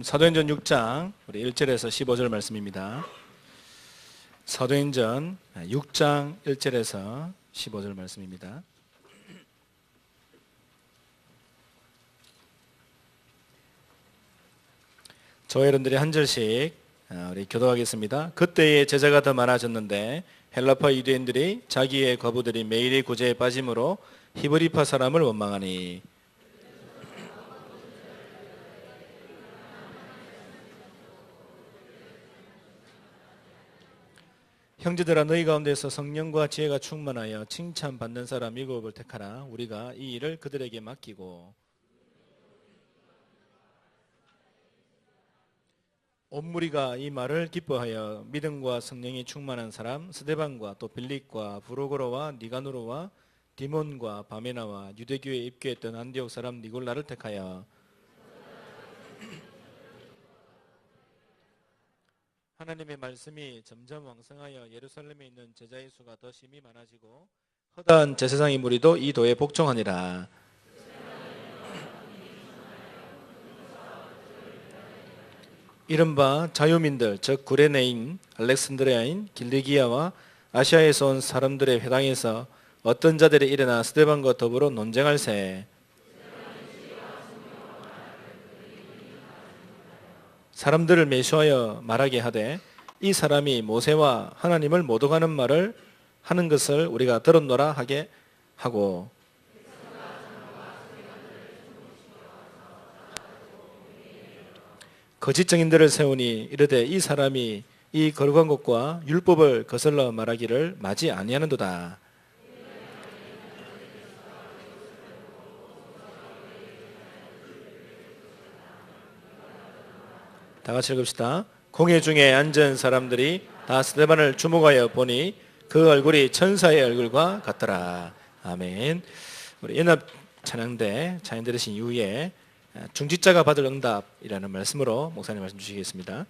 사도행전 6장 우리 1절에서 15절 말씀입니다. 사도행전 6장 1절에서 15절 말씀입니다. 저와 여러분들이 한 절씩 우리 교도하겠습니다. 그때의 제자가 더 많아졌는데 헬라파 유대인들이 자기의 과부들이 매일의 구제에 빠짐으로 히브리파 사람을 원망하니 형제들아 너희 가운데서 성령과 지혜가 충만하여 칭찬받는 사람 일곱을 택하라. 우리가 이 일을 그들에게 맡기고 온 무리가 이 말을 기뻐하여 믿음과 성령이 충만한 사람 스데반과 또 빌립과 브로고로와 니가노로와 디몬과 바메나와 유대교에 입교했던 안디옥 사람 니골라를 택하여 하나님의 말씀이 점점 왕성하여 예루살렘에 있는 제자의 수가 더 심히 많아지고 허다한 제사장의 무리도 이 도에 복종하니라. 이른바 자유민들 즉 구레네인, 알렉산드리아인, 길리기아와 아시아에서 온 사람들의 회당에서 어떤 자들이 일어나 스데반과 더불어 논쟁할세. 사람들을 매수하여 말하게 하되 이 사람이 모세와 하나님을 모독하는 말을 하는 것을 우리가 들었노라 하게 하고 거짓 증인들을 세우니 이르되 이 사람이 이 거룩한 것과 율법을 거슬러 말하기를 마지 아니하는도다. 다 같이 읽읍시다. 공회 중에 앉은 사람들이 다 스데반을 주목하여 보니 그 얼굴이 천사의 얼굴과 같더라. 아멘. 우리 연합 찬양대 찬양 들으신 이후에 중직자가 받을 응답이라는 말씀으로 목사님 말씀 주시겠습니다.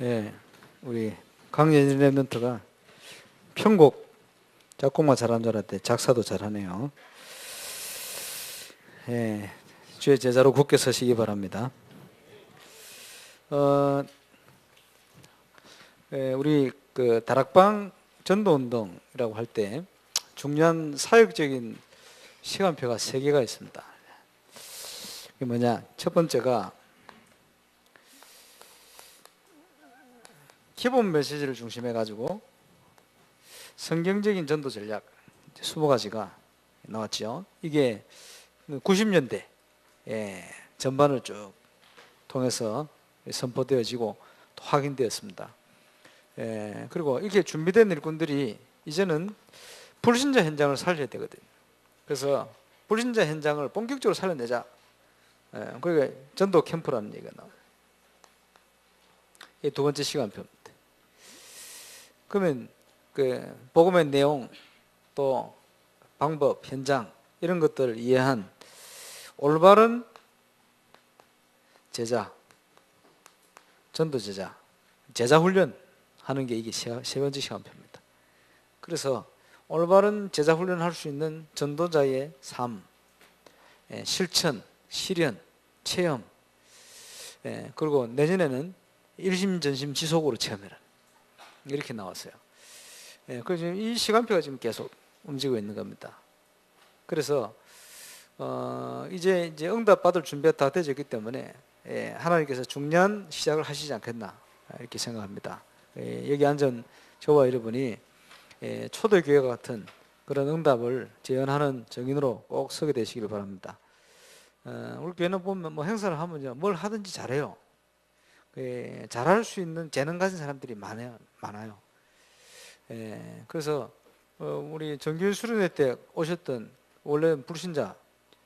예, 우리 강예진의 멘토가 편곡 작곡만 잘하는 줄 알았는데 작사도 잘하네요. 예, 주의 제자로 굳게 서시기 바랍니다. 우리 그 다락방 전도운동이라고 할 때 중요한 사역적인 시간표가 3개가 있습니다. 이게 뭐냐? 첫 번째가 기본 메시지를 중심해 가지고 성경적인 전도 전략 20가지가 나왔죠. 이게 90년대 전반을 쭉 통해서 선포되어지고 또 확인되었습니다. 그리고 이렇게 준비된 일꾼들이 이제는 불신자 현장을 살려야 되거든요. 그래서 불신자 현장을 본격적으로 살려내자. 그러니까 전도 캠프라는 얘기가 나와요. 이 두 번째 시간표입니다. 그러면 그 복음의 내용 또 방법, 현장 이런 것들을 이해한 올바른 제자, 전도 제자, 제자 훈련 하는 게 이게 세 번째 시간표입니다. 그래서 올바른 제자 훈련을 할 수 있는 전도자의 삶, 실천, 실현, 체험, 그리고 내년에는 일심전심 지속으로 체험해라. 이렇게 나왔어요. 그래서 이 시간표가 지금 계속 움직이고 있는 겁니다. 그래서 이제 응답 받을 준비가 다 되어졌기 때문에 하나님께서 중요한 시작을 하시지 않겠나 이렇게 생각합니다. 여기 앉은 저와 여러분이 초대교회와 같은 그런 응답을 재현하는 정인으로 꼭 서게 되시기를 바랍니다. 우리 교회는 보면 뭐 행사를 하면요 뭘 하든지 잘해요. 잘할 수 있는 재능 가진 사람들이 많아요. 그래서 우리 정규 수련회 때 오셨던 원래 불신자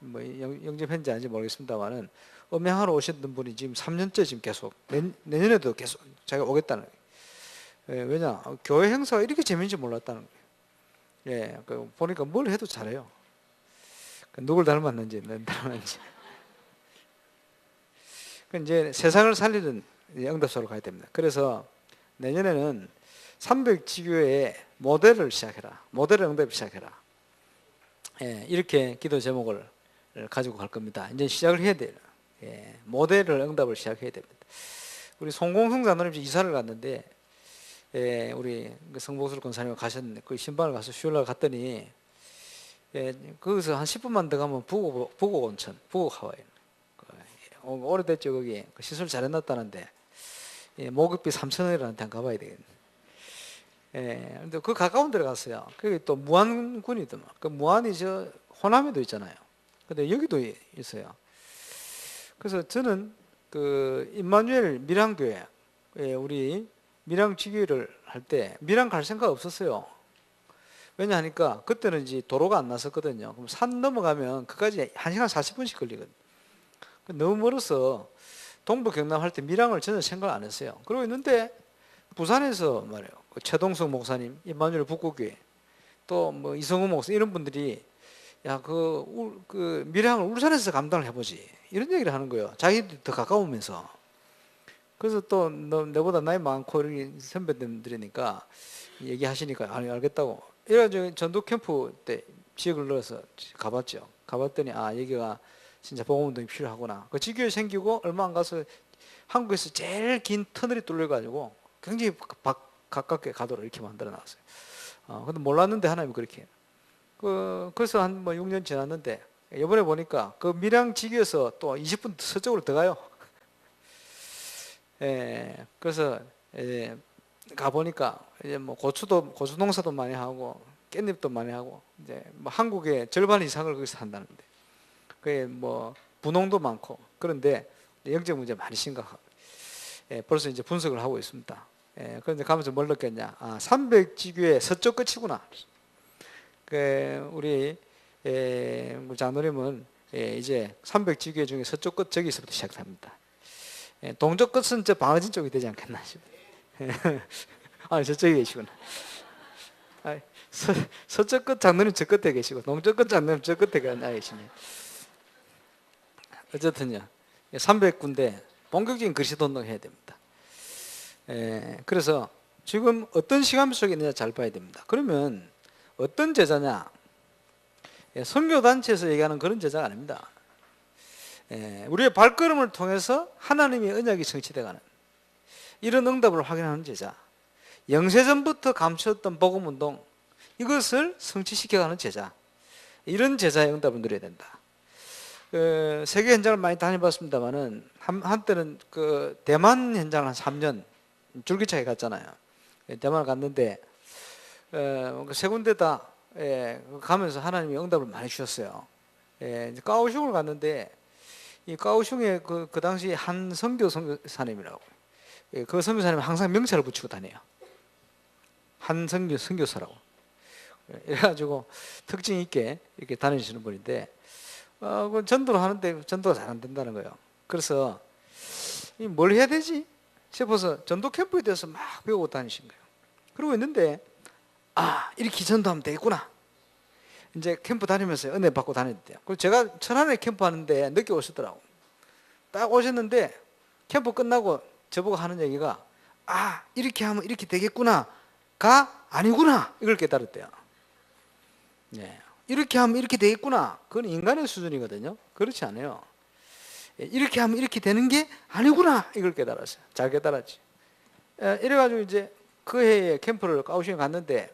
뭐 영접했는지 아닌지 모르겠습니다만은 음향하러 오셨던 분이 지금 3년째 지금 계속 내년에도 계속 자기가 오겠다는 거예요. 왜냐 교회 행사가 이렇게 재밌는지 몰랐다는 거예요. 보니까 뭘 해도 잘해요. 누굴 닮았는지 이제 세상을 살리는 응답소로 가야 됩니다. 그래서 내년에는 300지교의 모델을 시작해라. 모델을 응답을 시작해라. 이렇게 기도 제목을 가지고 갈 겁니다. 이제 시작을 해야 돼요. 모델을 응답을 시작해야 됩니다. 우리 송공성 장로님 이사를 갔는데 우리 성복술 권사님 가셨는데 그 신방을 가서 수요일날 갔더니 거기서 한 10분만 더 가면 부곡 온천, 부곡 하와이. 오래됐죠 거기. 시설 잘 해놨다는데 목욕비 3,000원이라는데 한번 가봐야 되겠네. 근데 그 가까운 데로 갔어요. 거기 또 무안군이더만. 그 무안이 저 호남에도 있잖아요. 근데 여기도 있어요. 그래서 저는 그 임마누엘 밀양교회 우리 밀양 지교회를 할 때 밀양 갈 생각 없었어요. 왜냐하니까 그때는 이제 도로가 안 났었거든요. 그럼 산 넘어가면 그까지 1시간 40분씩 걸리거든요. 너무 멀어서 동부 경남 할 때 밀양을 전혀 생각 안 했어요. 그러고 있는데 부산에서 말이에요. 최동석 목사님, 임마누엘 북구교회, 또 뭐 이성우 목사 이런 분들이 야 그 밀양을 울산에서 감당을 해보지 이런 얘기를 하는 거예요. 자기들 더 가까우면서. 그래서 또 내보다 나이 많고 이런 선배님들이니까 얘기하시니까 아니 알겠다고. 이래가지고 전도 캠프 때 지역을 넣어서 가봤죠. 가봤더니 여기가 진짜 복음운동이 필요하구나. 그 지교회 생기고 얼마 안 가서 한국에서 제일 긴 터널이 뚫려가지고 굉장히 가깝게 가도록 이렇게 만들어 놨어요. 근데 몰랐는데 하나님이 그렇게. 그래서 한 뭐 6년 지났는데 이번에 보니까 그 밀양 지교에서 또 20분 서쪽으로 더 가요. 그래서 가보니까 이제 뭐 고추 농사도 많이 하고 깻잎도 많이 하고 이제 뭐 한국의 절반 이상을 거기서 한다는데 그게 뭐 분홍도 많고 그런데 영적 문제 많이 심각하고 벌써 이제 분석을 하고 있습니다. 그런데 가면서 뭘 느꼈냐? 300지교의 서쪽 끝이구나. 우리 장로님은 이제 300지교의 중에 서쪽 끝 저기서부터 시작합니다. 동쪽 끝은 저 방어진 쪽이 되지 않겠나 싶어요. 저쪽에 계시구나. 서쪽 끝 장로님 저 끝에 계시고 동쪽 끝 장로님 저 끝에 계시네. 어쨌든요 300군데 본격적인 그리스도 운동 해야 됩니다. 그래서 지금 어떤 시간 속에 있느냐 잘 봐야 됩니다. 그러면 어떤 제자냐? 선교단체에서 얘기하는 그런 제자가 아닙니다. 우리의 발걸음을 통해서 하나님의 언약이 성취돼가는 이런 응답을 확인하는 제자, 영세전부터 감추었던 복음운동 이것을 성취시켜가는 제자, 이런 제자의 응답을 누려야 된다. 세계 현장을 많이 다녀봤습니다만은 한때는 그 대만 현장을 한 3년 줄기차게 갔잖아요. 대만을 갔는데 세 군데 다 가면서 하나님이 응답을 많이 주셨어요. 이제 까오슝을 갔는데 이 까오슝에 그 당시 한 선교사님이라고, 그 선교사님은 항상 명찰을 붙이고 다녀요. 한 선교사라고. 이래가지고 특징 있게 이렇게 다니시는 분인데 그 전도를 하는데 전도가 잘 안 된다는 거예요. 그래서 뭘 해야 되지 싶어서 전도 캠프에 대해서 막 배우고 다니신 거예요. 그러고 있는데 이렇게 전도하면 되겠구나. 이제 캠프 다니면서 은혜 받고 다녔대요. 그리고 제가 천안에 캠프 하는데 늦게 오시더라고. 딱 오셨는데 캠프 끝나고 저보고 하는 얘기가 이렇게 하면 이렇게 되겠구나가 아니구나, 이걸 깨달았대요. 이렇게 하면 이렇게 되겠구나, 그건 인간의 수준이거든요. 그렇지 않아요. 이렇게 하면 이렇게 되는 게 아니구나, 이걸 깨달았어요. 잘 깨달았지. 이래가지고 이제 그 해에 캠프를 까오슝에 갔는데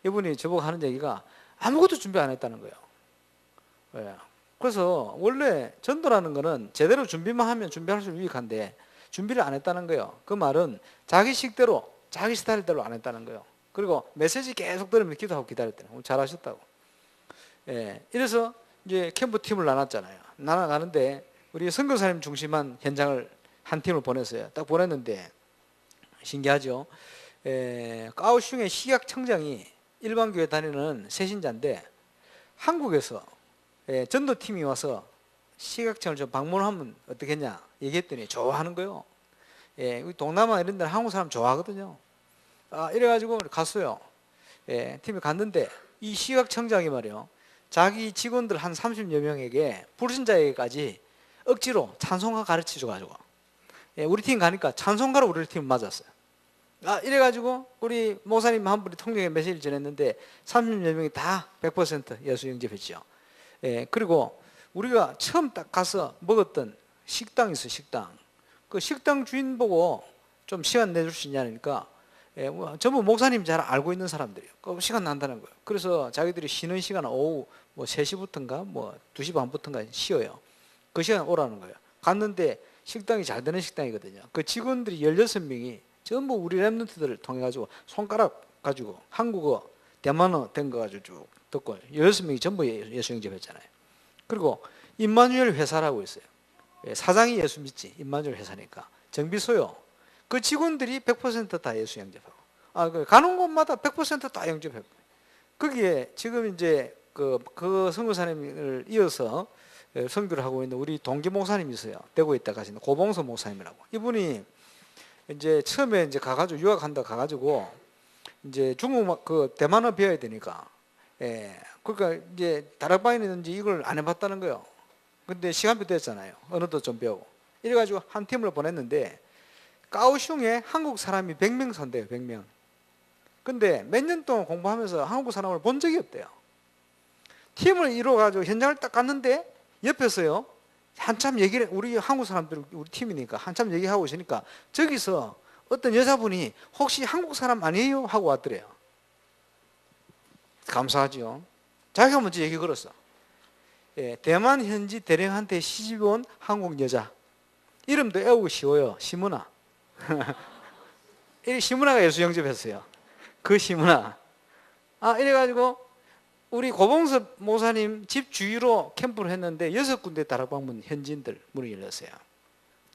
이분이 저보고 하는 얘기가 아무것도 준비 안 했다는 거예요. 그래서 원래 전도라는 거는 제대로 준비만 하면 준비할 수 유익한데 준비를 안 했다는 거예요. 그 말은 자기 식대로 자기 스타일대로 안 했다는 거예요. 그리고 메시지 계속 들으면 기도하고 기다렸대요. 잘하셨다고. 이래서 이제 캠프 팀을 나눴잖아요. 나눠가는데 우리 선교사님 중심한 현장을 한 팀을 보냈어요. 딱 보냈는데 신기하죠. 까오슝의 식약청장이 일반 교회 다니는 새신자인데 한국에서 전도팀이 와서 식약청을 좀 방문하면 어떻겠냐 얘기했더니 좋아하는 거예요. 동남아 이런 데는 한국 사람 좋아하거든요. 이래가지고 갔어요. 팀이 갔는데 이 식약청장이 말이요, 자기 직원들 한 30여 명에게 불신자에게까지 억지로 찬송가 가르쳐 줘가지고 우리 팀 가니까 찬송가로 우리 팀을 맞았어요. 이래가지고 우리 목사님 한 분이 통역에 메시지를 전했는데 30여 명이 다 100% 예수 영접했죠. 그리고 우리가 처음 딱 가서 먹었던 식당이 있어요. 식당. 그 식당 주인 보고 좀 시간 내줄 수 있냐니까 전부 목사님 잘 알고 있는 사람들이에요. 그 시간 난다는 거예요. 그래서 자기들이 쉬는 시간은 오후 3시부터인가 2시 반부터인가 쉬어요. 그 시간에 오라는 거예요. 갔는데 식당이 잘 되는 식당이거든요. 그 직원들이 16명이 전부 우리 랩런트들을 통해 가지고 손가락 가지고 한국어, 대만어 된 거 가지고 쭉 듣고 16명이 전부 예수 영접했잖아요. 그리고 임마누엘 회사라고 있어요. 사장이 예수 믿지, 임마누엘 회사니까. 정비소요. 그 직원들이 100% 다 예수 영접하고, 가는 곳마다 100% 다 영접했고, 거기에 지금 이제 그 선교사님을 이어서 선교를 하고 있는 우리 동기 목사님이 있어요. 대구에 있다 가시는 고봉서 목사님이라고. 이분이 이제 처음에 이제 가가지고 유학한다 가가지고 이제 중국 그 대만어 배워야 되니까, 그러니까 이제 다락방이든지 이걸 안 해봤다는 거예요. 근데 시간표 됐잖아요. 언어도 좀 배우고. 이래가지고 한 팀을 보냈는데 까오슝에 한국 사람이 100명 선대요. 100명. 근데 몇 년 동안 공부하면서 한국 사람을 본 적이 없대요. 팀을 이뤄가지고 현장을 딱 갔는데 옆에서요, 한참 얘기를, 우리 한국 사람들 우리 팀이니까 한참 얘기하고 있으니까 저기서 어떤 여자분이 혹시 한국 사람 아니에요? 하고 왔더래요. 감사하죠. 자기가 먼저 얘기 걸었어. 대만 현지 대령한테 시집 온 한국 여자. 이름도 애우기 쉬워요. 시문아. 시문아가 예수 영접했어요. 그 시문아. 이래가지고 우리 고봉섭 목사님 집 주위로 캠프를 했는데 6군데 다락방문 현지인들 문을 열렸어요.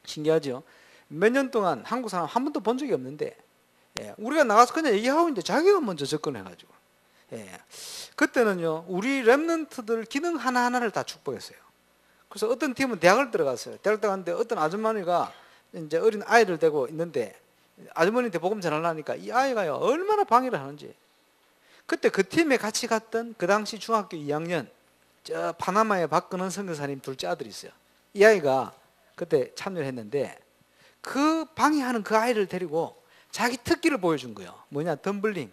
신기하죠? 몇 년 동안 한국 사람 한 번도 본 적이 없는데 우리가 나가서 그냥 얘기하고 있는데 자기가 먼저 접근해가지고 그때는요, 우리 랩런트들 기능 하나하나를 다 축복했어요. 그래서 어떤 팀은 대학을 들어갔어요. 대학 들어갔는데 어떤 아주머니가 이제 어린 아이를 데리고 있는데 아주머니한테 복음 전하려니까 이 아이가요, 얼마나 방해를 하는지. 그때 그 팀에 같이 갔던 그 당시 중학교 2학년 저 파나마의 박근원 선교사님 둘째 아들이 있어요. 이 아이가 그때 참여를 했는데 그 방해하는 그 아이를 데리고 자기 특기를 보여준 거예요. 뭐냐? 덤블링.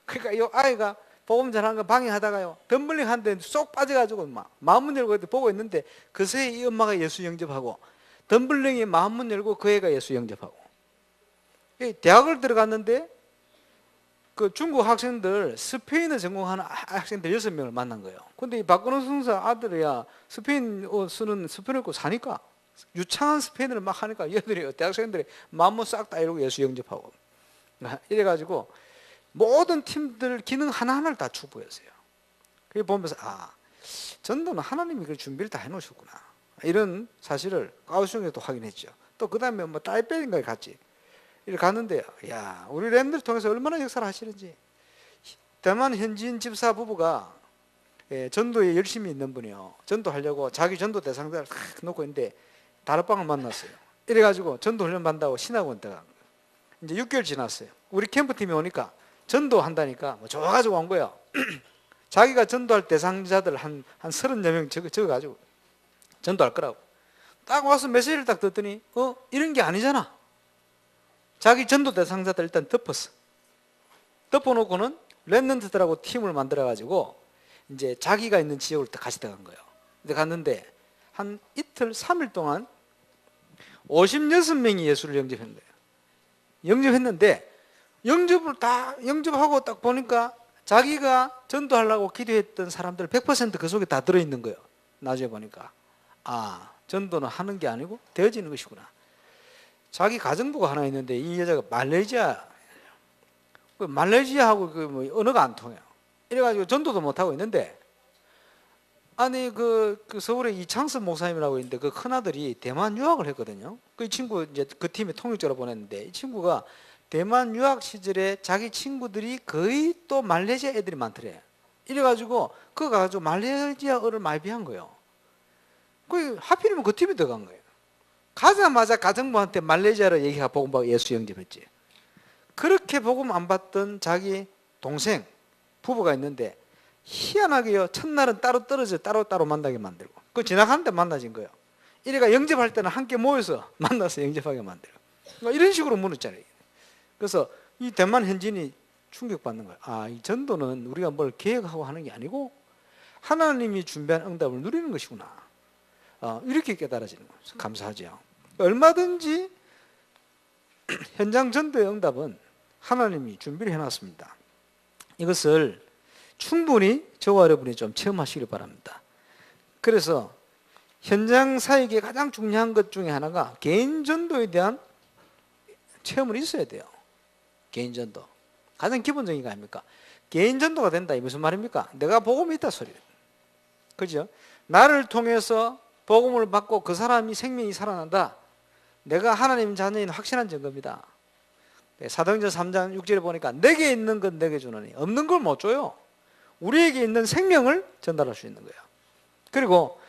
그러니까 이 아이가 복음 전하는 거 방해하다가요, 덤블링 하는데 쏙 빠져가지고 막 마음문 열고 보고 있는데 그새 이 엄마가 예수 영접하고, 덤블링이 마음문 열고 그 애가 예수 영접하고. 대학을 들어갔는데 그 중국 학생들, 스페인어 전공하는 학생들 6명을 만난 거예요. 근데 이 박근홍 선사 아들이야 스페인어 쓰는 스페인어 사니까 유창한 스페인어를 막 하니까 얘들이, 대학생들이 마음문 싹 다 이러고 예수 영접하고. 이래가지고 모든 팀들 기능 하나하나를 다 추구했어요. 그게 보면서 전도는 하나님이 그 준비를 다 해놓으셨구나, 이런 사실을 가오슝에도 확인했죠. 또 그 다음에 뭐 타이베이인가에 갔지. 이렇게 갔는데 야, 우리 랜드를 통해서 얼마나 역사를 하시는지. 대만 현지인 집사 부부가 전도에 열심히 있는 분이요, 전도하려고 자기 전도 대상자를 탁 놓고 있는데 다락방을 만났어요. 이래가지고 전도 훈련 받는다고 신학원 들어간 거예요. 이제 6개월 지났어요. 우리 캠프팀이 오니까 전도한다니까 뭐 좋아가지고 온 거예요. 자기가 전도할 대상자들 한 30여 명 적어가지고 전도할 거라고. 딱 와서 메시지를 딱 듣더니 이런 게 아니잖아. 자기 전도 대상자들 일단 덮었어. 덮어놓고는 랩런트들하고 팀을 만들어가지고 이제 자기가 있는 지역을 같이 들어간 거예요. 근데 갔는데 한 이틀 3일 동안 56명이 예수를 영접한 거예요. 영접했는데 영접을 다 영접하고 딱 보니까 자기가 전도하려고 기도했던 사람들 100% 그 속에 다 들어있는 거예요. 나중에 보니까 전도는 하는 게 아니고 되어지는 것이구나. 자기 가정부가 하나 있는데 이 여자가 말레이시아하고 뭐 언어가 안 통해요. 이래가지고 전도도 못 하고 있는데, 아니 그 서울에 이창섭 목사님이라고 있는데 그 큰아들이 대만 유학을 했거든요. 그 친구 이제 그 팀에 통역자로 보냈는데, 이 친구가 대만 유학 시절에 자기 친구들이 거의 또 말레이시아 애들이 많더래. 이래가지고 그거 가지고 말레이시아어를 많이 배운 거예요. 그 하필이면 그 팀에 들어간 거예요. 가자마자 가정부한테 말레이시아로 얘기가 복음 받고 예수 영접했지. 그렇게 복음 안 받던 자기 동생 부부가 있는데 희한하게요, 첫날은 따로 떨어져 따로 만나게 만들고, 그 지나가는데 만나진 거예요. 이래가 영접할 때는 함께 모여서 만나서 영접하게 만들고, 이런 식으로 무너졌잖아요. 그래서 이 대만 현지인이 충격받는 거예요. 이 전도는 우리가 뭘 계획하고 하는 게 아니고 하나님이 준비한 응답을 누리는 것이구나. 이렇게 깨달아지는 거예요. 감사하죠. 얼마든지 현장 전도의 응답은 하나님이 준비를 해놨습니다. 이것을 충분히 저와 여러분이 좀 체험하시길 바랍니다. 그래서 현장 사역의 가장 중요한 것 중에 하나가 개인 전도에 대한 체험은 있어야 돼요. 개인 전도. 가장 기본적인 거 아닙니까? 개인 전도가 된다. 이 무슨 말입니까? 내가 복음이 있다 소리. 그죠? 나를 통해서 복음을 받고 그 사람이 생명이 살아난다. 내가 하나님 자녀인 확실한 증거입니다. 사도행전 3장 6절에 보니까 내게 있는 건 내게 주노니 없는 걸 못 줘요. 우리에게 있는 생명을 전달할 수 있는 거예요. 그리고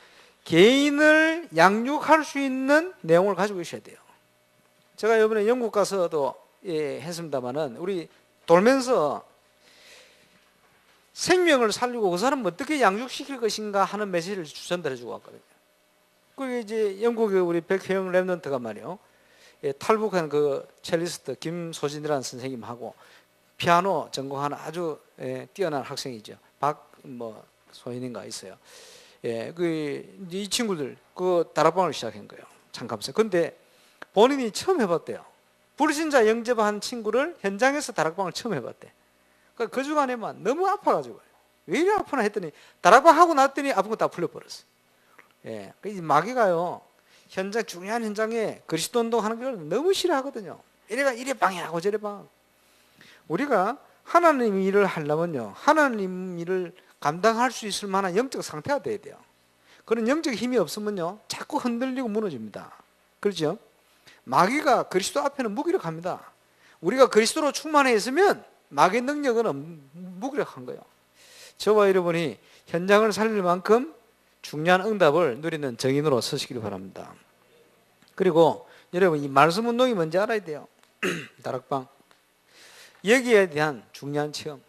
개인을 양육할 수 있는 내용을 가지고 있어야 돼요. 제가 이번에 영국 가서도 했습니다마는 우리 돌면서 생명을 살리고 그 사람을 어떻게 양육시킬 것인가 하는 메시지를 전달해 주고 왔거든요. 그게 이제 영국의 우리 백혜영 랩런트가 말이요, 탈북한 그 첼리스트 김소진이라는 선생님하고 피아노 전공하는 아주 뛰어난 학생이죠. 소인인가 있어요. 이 친구들 그 다락방을 시작한 거예요. 참 감사해요. 근데 본인이 처음 해봤대요. 불신자 영접한 친구를 현장에서 다락방을 처음 해봤대. 그러니까 그 주간에만 너무 아파가지고, 왜 이리 아프나 했더니 다락방 하고 났더니 아픈 거 다 풀려버렸어. 이 마귀가요, 중요한 현장에 그리스도 운동하는 걸 너무 싫어하거든요. 이래 방해하고 저래 방. 우리가 하나님 일을 하려면요, 하나님 일을 감당할 수 있을 만한 영적 상태가 돼야 돼요. 그런 영적 힘이 없으면요, 자꾸 흔들리고 무너집니다. 그렇죠? 마귀가 그리스도 앞에는 무기력합니다. 우리가 그리스도로 충만해 있으면 마귀의 능력은 무기력한 거예요. 저와 여러분이 현장을 살릴 만큼 중요한 응답을 누리는 정인으로 서시길 바랍니다. 그리고 여러분, 이 말씀 운동이 뭔지 알아야 돼요. 다락방. 여기에 대한 중요한 체험.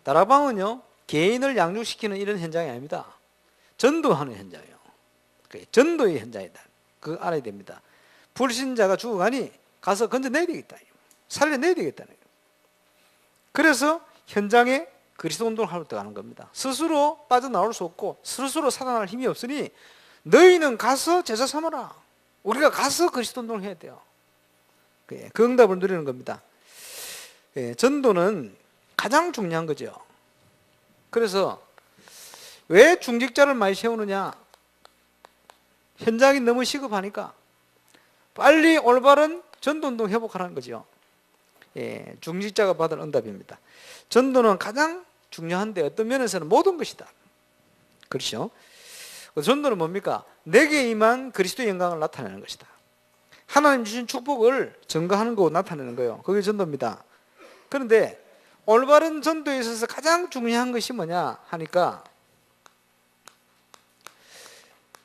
다락방은요, 개인을 양육시키는 이런 현장이 아닙니다. 전도하는 현장이에요. 전도의 현장이다. 그거 알아야 됩니다. 불신자가 죽어가니 가서 건져내야 되겠다. 살려내야 되겠다는 거예요. 그래서 현장에 그리스도 운동을 하러 들어가는 겁니다. 스스로 빠져나올 수 없고 스스로 살아날 힘이 없으니 너희는 가서 제자 삼아라. 우리가 가서 그리스도 운동을 해야 돼요. 그 응답을 누리는 겁니다. 전도는 가장 중요한 거죠. 그래서 왜 중직자를 많이 세우느냐? 현장이 너무 시급하니까 빨리 올바른 전도운동 회복하라는 거죠. 중직자가 받을 응답입니다. 전도는 가장 중요한데 어떤 면에서는 모든 것이다. 그렇죠? 전도는 뭡니까? 내게 임한 그리스도의 영광을 나타내는 것이다. 하나님 주신 축복을 증거하는 거고 나타내는 거예요. 그게 전도입니다. 그런데 올바른 전도에 있어서 가장 중요한 것이 뭐냐 하니까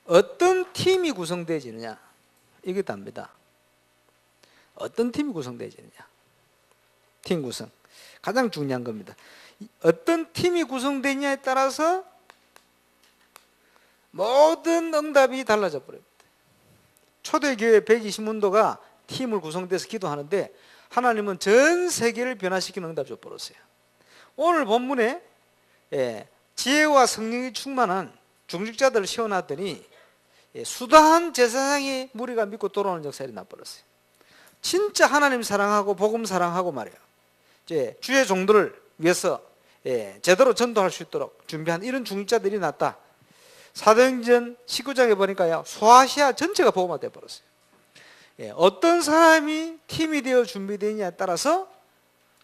어떤 팀이 구성되어지느냐 이게 답니다. 어떤 팀이 구성되어지느냐, 팀 구성 가장 중요한 겁니다. 어떤 팀이 구성되느냐에 따라서 모든 응답이 달라져 버립니다. 초대교회 120문도가 팀을 구성돼서 기도하는데 하나님은 전 세계를 변화시키는 응답을 줘버렸어요. 오늘 본문에 지혜와 성령이 충만한 중직자들을 세워놨더니 수다한 제사장의 무리가 믿고 돌아오는 역사가 나버렸어요. 진짜 하나님 사랑하고 복음 사랑하고 말이에요. 이제 주의 종들을 위해서 제대로 전도할 수 있도록 준비한 이런 중직자들이 났다. 사도행전 19장에 보니까요, 소아시아 전체가 복음화 되어 버렸어요. 어떤 사람이 팀이 되어 준비되느냐에 따라서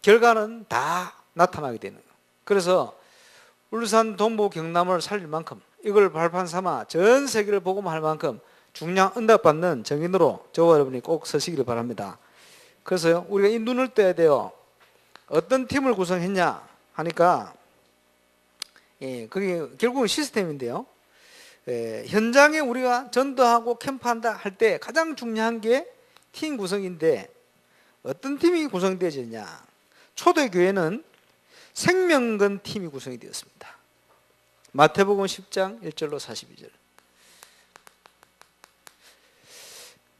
결과는 다 나타나게 되는 거예요. 그래서 울산 동부 경남을 살릴 만큼 이걸 발판 삼아 전 세계를 복음화할 만큼 중요한 응답받는 정인으로 저와 여러분이 꼭 서시기를 바랍니다. 그래서요, 우리가 이 눈을 떠야 돼요. 어떤 팀을 구성했냐 하니까 그게 결국은 시스템인데요. 현장에 우리가 전도하고 캠프한다 할 때 가장 중요한 게 팀 구성인데 어떤 팀이 구성되어지냐? 초대교회는 생명건 팀이 구성이 되었습니다. 마태복음 10장 1절로 42절.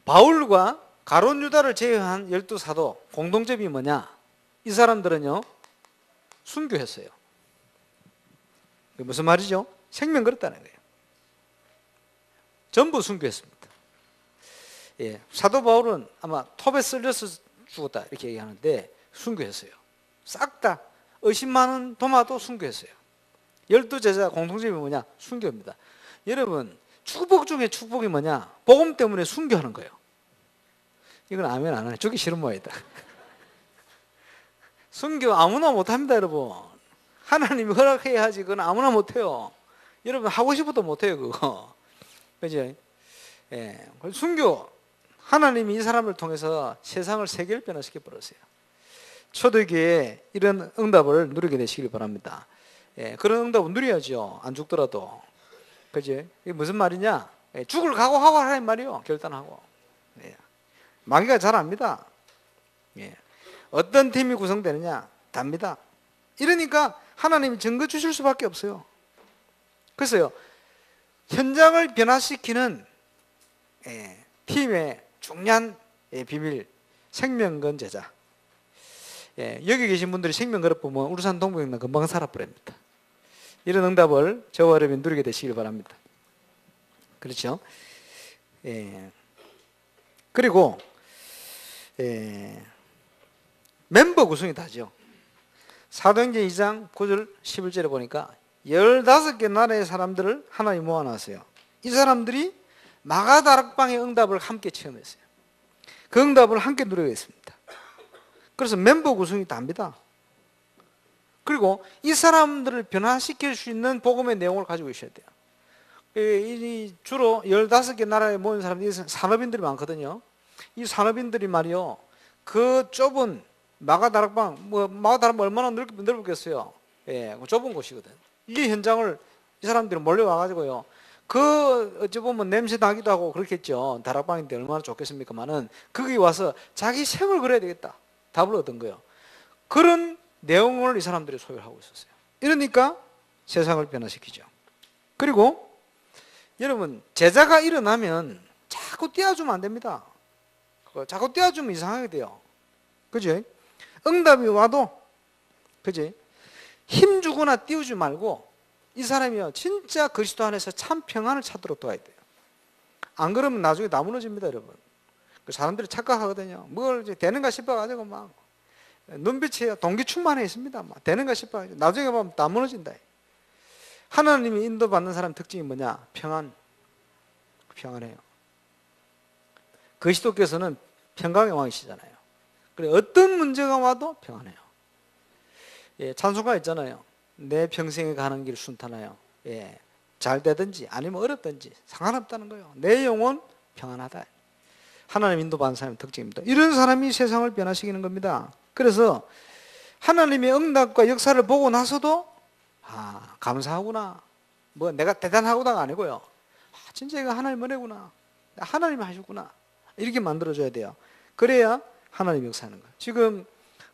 바울과 가룟 유다를 제외한 12사도 공동점이 뭐냐? 이 사람들은요, 순교했어요. 무슨 말이죠? 생명 걸었다는 거예요. 전부 순교했습니다. 사도 바울은 아마 톱에 쓸려서 죽었다 이렇게 얘기하는데 순교했어요. 싹 다 의심 많은 도마도 순교했어요. 12제자 공통점이 뭐냐? 순교입니다. 여러분, 축복 중에 축복이 뭐냐? 복음 때문에 순교하는 거예요. 이건 아멘 안 하네. 죽기 싫은 모양이다. 순교 아무나 못합니다, 여러분. 하나님이 허락해야 하지 그건 아무나 못해요. 여러분 하고 싶어도 못해요, 그거. 그죠? 순교, 하나님이 이 사람을 통해서 세상을 세계를 변화시켜 버렸어요. 초대교회에 이런 응답을 누리게 되시길 바랍니다. 그런 응답을 누려야죠. 안 죽더라도. 그죠? 이게 무슨 말이냐? 죽을 각오하고 하라는 말이요. 결단하고. 마귀가 잘 압니다. 어떤 팀이 구성되느냐? 답니다. 이러니까 하나님이 증거 주실 수밖에 없어요. 그래서요, 현장을 변화시키는 팀의 중요한 비밀, 생명건 제자. 여기 계신 분들이 생명 걸어보면 울산 동부경남 금방 살아버립니다. 이런 응답을 저와 여러분이 누리게 되시길 바랍니다. 그렇죠? 그리고 멤버 구성이 다죠. 사도행전 2장 9절 11절에 보니까 15개 나라의 사람들을 하나님 모아놨어요. 이 사람들이 마가다락방의 응답을 함께 체험했어요. 그 응답을 함께 누리게 했습니다. 그래서 멤버 구성이 답니다. 그리고 이 사람들을 변화시킬 수 있는 복음의 내용을 가지고 있어야 돼요. 주로 15개 나라에 모인 사람들이 산업인들이 많거든요. 이 산업인들이 말이요, 그 좁은 마가다락방, 마가다락방 얼마나 넓겠어요. 좁은 곳이거든. 이 현장을 이 사람들이 몰려와가지고요, 어찌 보면 냄새 나기도 하고 그렇겠죠. 다락방인데 얼마나 좋겠습니까만은 거기 와서 자기 생을 그려야 되겠다. 답을 얻은 거예요. 그런 내용을 이 사람들이 소유하고 있었어요. 이러니까 세상을 변화시키죠. 그리고 여러분, 제자가 일어나면 자꾸 떼어주면 안 됩니다. 자꾸 떼어주면 이상하게 돼요. 그지? 응답이 와도, 그지? 힘주거나 띄우지 말고 이 사람이요 진짜 그리스도 안에서 참 평안을 찾도록 도와야 돼요. 안 그러면 나중에 다 무너집니다, 여러분. 그 사람들이 착각하거든요. 뭘 이제 되는가 싶어가지고 막 눈빛이 동기 충만해 있습니다. 막 되는가 싶어가지고 나중에 보면 다 무너진다. 하나님이 인도받는 사람 특징이 뭐냐? 평안해요. 그리스도께서는 평강의 왕이시잖아요. 그래 어떤 문제가 와도 평안해요. 예, 찬송가 있잖아요. 내 평생에 가는 길 순탄하여, 예, 잘 되든지 아니면 어렵든지 상관없다는 거예요. 내 영혼 평안하다. 하나님 인도받는 사람의 특징입니다. 이런 사람이 세상을 변화시키는 겁니다. 그래서 하나님의 응답과 역사를 보고 나서도 감사하구나. 뭐 내가 대단하구나가 아니고요. 진짜 이거 하나님 은혜구나. 하나님이 하셨구나. 이렇게 만들어줘야 돼요. 그래야 하나님 역사하는 거예요. 지금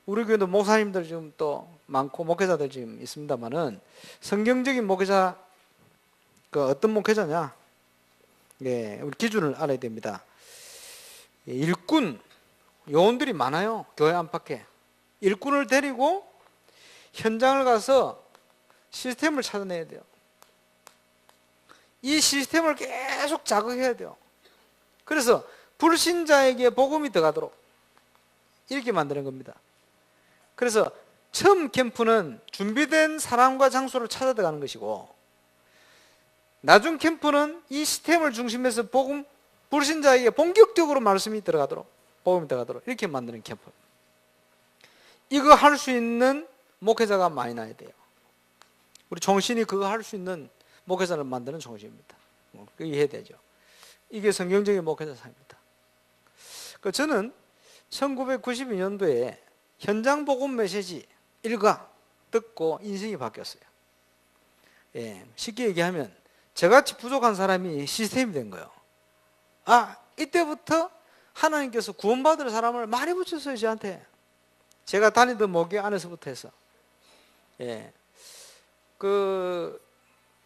우리 교회도 목사님들 좀 또 많고 목회자들 지금 있습니다만은 성경적인 목회자 그 어떤 목회자냐? 예, 우리 기준을 알아야 됩니다. 일꾼 요원들이 많아요. 교회 안팎에 일꾼을 데리고 현장을 가서 시스템을 찾아내야 돼요. 이 시스템을 계속 자극해야 돼요. 그래서 불신자에게 복음이 들어가도록 이렇게 만드는 겁니다. 그래서 처음 캠프는 준비된 사람과 장소를 찾아 들어가는 것이고, 나중 캠프는 이 시스템을 중심해서 복음, 불신자에게 본격적으로 말씀이 들어가도록, 복음이 들어가도록 이렇게 만드는 캠프. 이거 할 수 있는 목회자가 많이 나야 돼요. 우리 종신이 그거 할 수 있는 목회자를 만드는 종신입니다. 그게 해야 되죠. 이게 성경적인 목회자 삶입니다. 저는 1992년도에 현장 복음 메시지 일과 듣고 인생이 바뀌었어요. 예, 쉽게 얘기하면 저같이 부족한 사람이 시스템이 된 거예요. 이때부터 하나님께서 구원받을 사람을 많이 붙였어요, 저한테. 제가 다니던 목회 안에서부터 해서. 예.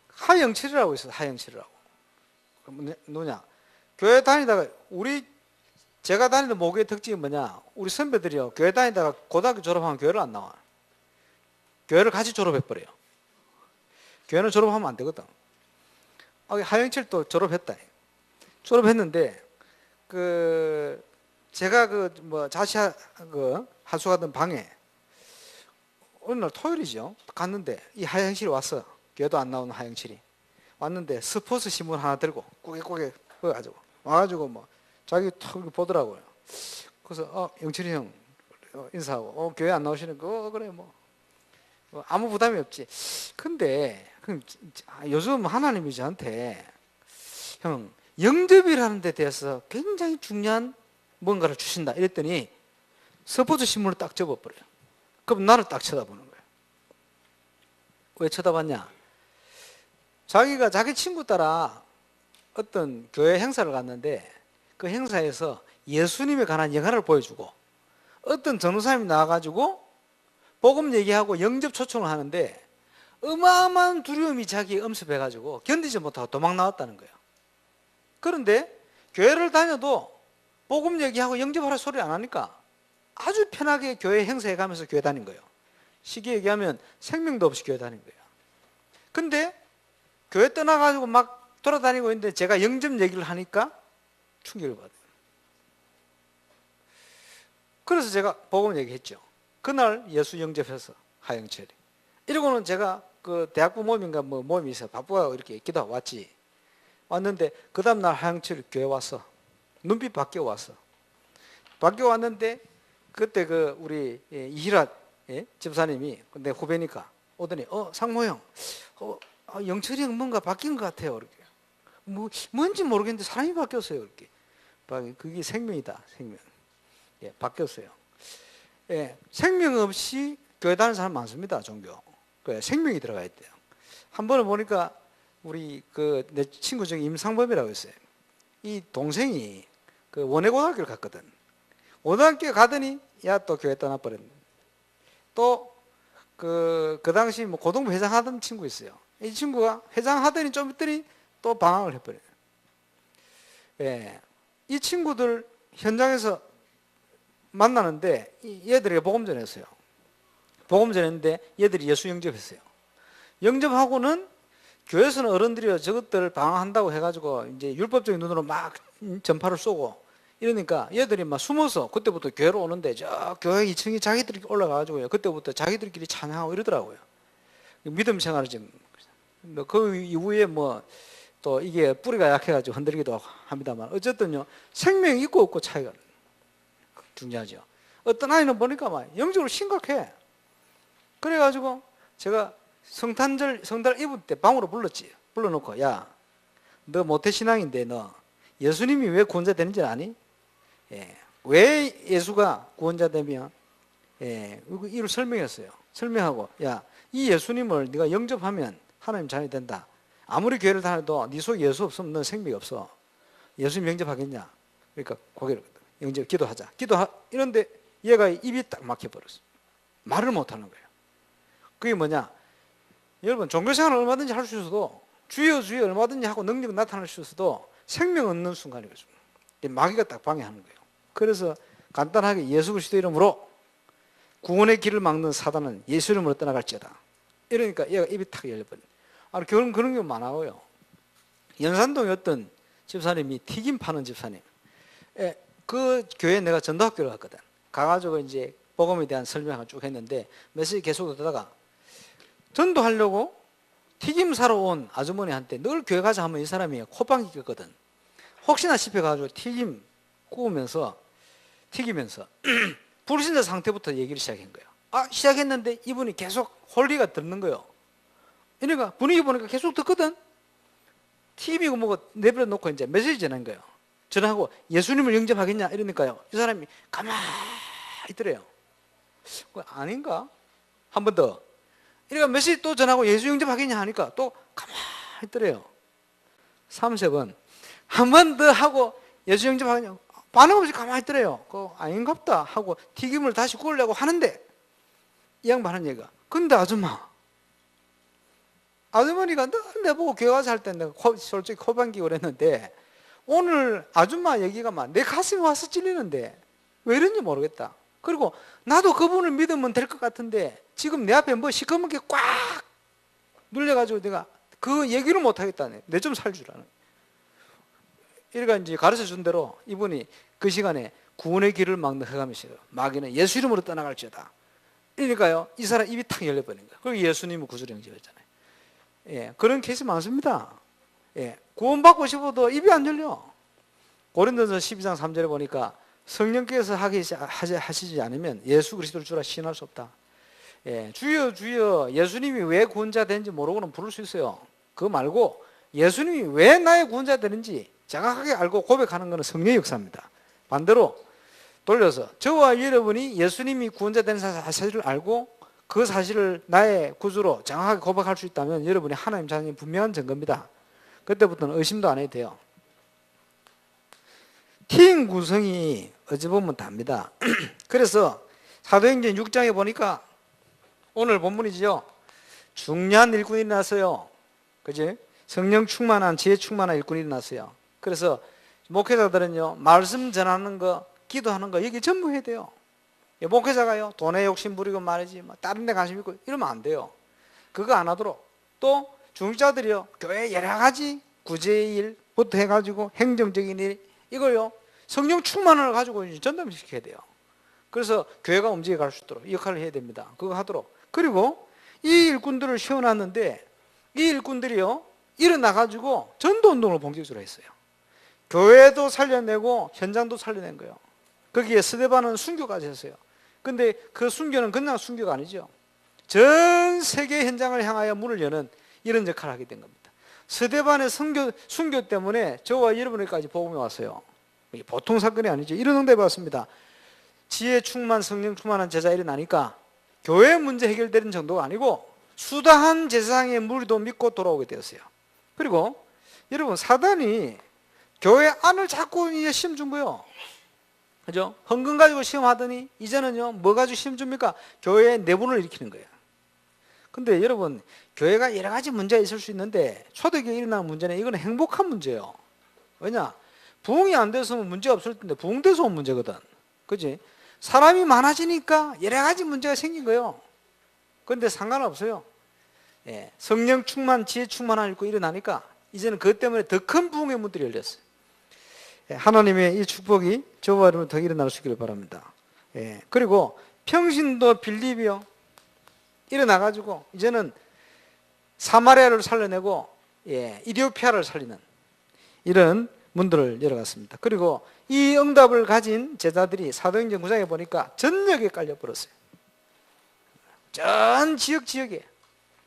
하영칠이라고 있어요, 하영칠이라고. 누구냐? 교회 다니다가 제가 다니던 목회의 특징이 뭐냐? 우리 선배들이요, 교회 다니다가 고등학교 졸업하면 교회를 안 나와. 교회를 같이 졸업해버려요. 교회는 졸업하면 안 되거든. 하영칠도 졸업했다. 졸업했는데, 제가 하숙하던 방에, 어느 날 토요일이죠. 갔는데, 이 하영칠이 왔어. 교회도 안 나오는 하영칠이. 왔는데, 스포츠 신문 하나 들고, 꾸깃꾸깃 와가지고 자기 턱 보더라고요. 그래서 영철이 형 인사하고 교회 안 나오시는 거 그래 아무 부담이 없지. 근데 요즘 하나님이 저한테 형 영접이라는 데 대해서 굉장히 중요한 뭔가를 주신다 이랬더니 스포츠 신문을 딱 접어버려요. 그럼 나를 딱 쳐다보는 거예요. 왜 쳐다봤냐? 자기가 자기 친구 따라 어떤 교회 행사를 갔는데 그 행사에서 예수님에 관한 영화를 보여주고 어떤 전도사님이 나와가지고 복음 얘기하고 영접 초청을 하는데 어마어마한 두려움이 자기에 엄습해가지고 견디지 못하고 도망 나왔다는 거예요. 그런데 교회를 다녀도 복음 얘기하고 영접하라 소리 안 하니까 아주 편하게 교회 행사에 가면서 교회 다닌 거예요. 쉽게 얘기하면 생명도 없이 교회 다닌 거예요. 근데 교회 떠나가지고 막 돌아다니고 있는데 제가 영접 얘기를 하니까 충격을 받아요. 그래서 제가 복음 얘기했죠. 그날 예수 영접해서 하영철이. 이러고는 제가 대학부 모임인가 모임이 있어 바쁘고 이렇게 기도하고 왔지. 왔는데 그 다음날 하영철이 교회 왔어. 눈빛 바뀌어 왔어. 바뀌어 왔는데 그때 우리 이희라 집사님이 내 후배니까 오더니 상모 형, 영철이 형 뭔가 바뀐 것 같아요. 이렇게. 뭔지 모르겠는데 사람이 바뀌었어요. 이렇게. 그게 생명이다, 생명. 예, 바뀌었어요. 예, 생명 없이 교회 다니는 사람 많습니다, 종교. 생명이 들어가야 돼요. 한 번은 보니까 우리 내 친구 중에 임상범이라고 있어요. 이 동생이 원해고등학교를 갔거든. 고등학교에 가더니 또 교회 떠나버렸네. 또 그 당시 고등부 회장하던 친구 있어요. 이 친구가 회장하더니 좀 있더니 또 방황을 해버려요. 예, 이 친구들 현장에서 만나는데 얘들에게 복음 전했어요. 복음 전했는데 얘들이 예수 영접했어요. 영접하고는 교회에서는 어른들이 저것들 방황한다고 해가지고 이제 율법적인 눈으로 막 전파를 쏘고 이러니까 얘들이 막 숨어서 그때부터 교회로 오는데 저 교회 2층에 자기들이 올라가가지고요. 그때부터 자기들끼리 찬양하고 이러더라고요. 믿음 생활을 지금 그 이후에 뭐 또 이게 뿌리가 약해가지고 흔들기도 합니다만 어쨌든요 생명이 있고 없고 차이가 중요하죠. 어떤 아이는 보니까 막 영적으로 심각해. 그래가지고 제가 성탄 이브 때 방으로 불렀지. 불러놓고 야, 너 모태신앙인데 너 예수님이 왜 구원자 되는지 아니? 예. 왜 예수가 구원자 되면 이를 설명했어요. 설명하고 야, 이 예수님을 네가 영접하면 하나님 자녀이 된다. 아무리 교회를 다녀도 네 속에 예수 없으면 넌 생명이 없어. 예수님 영접하겠냐? 그러니까 고개를 영접 기도하자. 이런데 얘가 입이 딱 막혀버렸어. 말을 못하는 거예요. 그게 뭐냐? 여러분 종교생활을 얼마든지 할 수 있어도 주여 주여 얼마든지 하고 능력이 나타날 수 있어도 생명 없는 순간이거든요. 마귀가 딱 방해하는 거예요. 그래서 간단하게 예수 그리스도 이름으로 구원의 길을 막는 사단은 예수 이름으로 떠나갈지어다. 이러니까 얘가 입이 탁 열려버린. 그런 경우 많아요. 연산동에 어떤 집사님이 튀김 파는 집사님. 그 교회에 내가 전도학교를 갔거든. 가가지고 이제 복음에 대한 설명을 쭉 했는데 메시지 계속 듣다가 전도하려고 튀김 사러 온 아주머니한테 늘 교회 가자 하면 이 사람이 콧방귀 꼈거든. 혹시나 싶어가지고 튀김 구우면서 튀기면서 불신자 상태부터 얘기를 시작한 거예요. 시작했는데 이분이 계속 홀리가 듣는 거예요. 그러니까 분위기 보니까 계속 듣거든. TV고 뭐고 내버려 놓고 이제 메시지 전한 거예요. 전화하고 예수님을 영접하겠냐 이러니까요. 이 사람이 가만히 있더래요. 아닌가? 한 번 더. 그러니까 메시지 또 전하고 예수 영접하겠냐 하니까 또 가만히 있더래요. 3세번 한 번 더 하고 예수 영접하겠냐 반응 없이 가만히 있더래요. 아닌갑다 하고 튀김을 다시 구우려고 하는데 이 양반 하는 얘기가 근데 아주머니가 늘 내보고 교회 가서 할 때 내가 솔직히 코방기고 그랬는데 오늘 아줌마 얘기가 막 내 가슴이 와서 찔리는데 왜 이런지 모르겠다. 그리고 나도 그분을 믿으면 될 것 같은데 지금 내 앞에 뭐 시커멓게 꽉 눌려가지고 내가 그 얘기를 못하겠다네. 내 좀 살주라는. 이러니까 이제 가르쳐 준 대로 이분이 그 시간에 구원의 길을 막는 흑암이시여 마귀는 예수 이름으로 떠나갈지어다. 그러니까요 이 사람 입이 탁 열려버린 거예요. 그리고 예수님은 구주를 영접했잖아요. 그런 케이스 많습니다. 구원받고 싶어도 입이 안 열려. 고린도전서 12장 3절에 보니까 성령께서 하시지 않으면 예수 그리스도를 주라 시인할 수 없다. 주여 주여 예수님이 왜 구원자 되는지 모르고는 부를 수 있어요. 그거 말고 예수님이 왜 나의 구원자 되는지 정확하게 알고 고백하는 것은 성령의 역사입니다. 반대로 돌려서 저와 여러분이 예수님이 구원자 되는 사실을 알고 그 사실을 나의 구주로 정확하게 고백할 수 있다면 여러분이 하나님 자녀의 분명한 증거입니다. 그때부터는 의심도 안 해도 돼요. 팀 구성이 어찌 보면 답니다. 그래서 사도행전 6장에 보니까 오늘 본문이지요. 중요한 일꾼이 났어요. 그지? 성령 충만한 지혜 충만한 일꾼이 났어요. 그래서 목회자들은요 말씀 전하는 거 기도하는 거 여기 전부 해야 돼요. 목회자가요 돈에 욕심 부리고 말이지 뭐 다른 데 관심 있고 이러면 안 돼요. 그거 안 하도록 또 중직자들이요 교회 여러 가지 구제의 일부터 해가지고 행정적인 일 이걸요 성령 충만을 가지고 전담시켜야 돼요. 그래서 교회가 움직여 갈 수 있도록 이 역할을 해야 됩니다. 그거 하도록. 그리고 이 일꾼들을 세워놨는데 이 일꾼들이요 일어나가지고 전도운동을 본격적으로 했어요. 교회도 살려내고 현장도 살려낸 거예요. 거기에 스데반은 순교까지 했어요. 근데 그 순교는 그냥 순교가 아니죠. 전 세계 현장을 향하여 문을 여는 이런 역할을 하게 된 겁니다. 스데반의 순교 때문에 저와 여러분에게까지 복음이 왔어요. 이게 보통 사건이 아니죠. 이런 응답이 왔습니다. 지혜 충만 성령 충만한 제자 일어나니까 교회 문제 해결되는 정도가 아니고 수다한 제사장의 무리도 믿고 돌아오게 되었어요. 그리고 여러분 사단이 교회 안을 자꾸 시험 준 거예요. 그죠? 헌금 가지고 시험하더니 이제는요 뭐 가지고 시험 줍니까? 교회의 내분을 일으키는 거예요. 근데 여러분 교회가 여러 가지 문제가 있을 수 있는데 초대교회에 일어나는 문제는 이건 행복한 문제예요. 왜냐? 부흥이 안 돼서 문제가 없을 텐데 부흥돼서 온 문제거든. 그지? 사람이 많아지니까 여러 가지 문제가 생긴 거예요. 그런데 상관없어요. 예, 성령 충만, 지혜 충만을 읽고 일어나니까 이제는 그것 때문에 더 큰 부흥의 문들이 열렸어요. 예, 하나님의 이 축복이 저와 여러분 더 일어날 수 있기를 바랍니다. 예, 그리고 평신도 빌립이요 일어나가지고 이제는 사마리아를 살려내고 이디오피아를 살리는 이런 문들을 열어갔습니다. 그리고 이 응답을 가진 제자들이 사도행전 9장에 보니까 전역에 깔려버렸어요. 전 지역에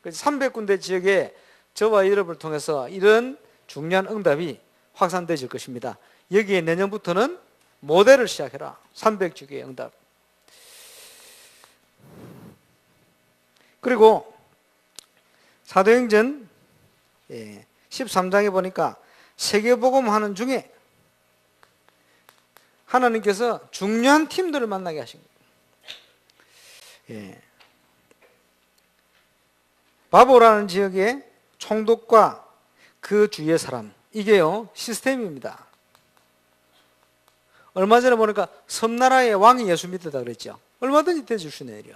300군데 지역에 저와 여러분을 통해서 이런 중요한 응답이 확산되질 것입니다. 여기에 내년부터는 모델을 시작해라. 300주기의 응답. 그리고 사도행전 13장에 보니까 세계복음하는 중에 하나님께서 중요한 팀들을 만나게 하신 거예요. 바보라는 지역의 총독과 그 주위의 사람, 이게요 시스템입니다. 얼마 전에 보니까 섬나라의 왕이 예수 믿었다 그랬죠. 얼마든지 돼줄 수 있는 일이요.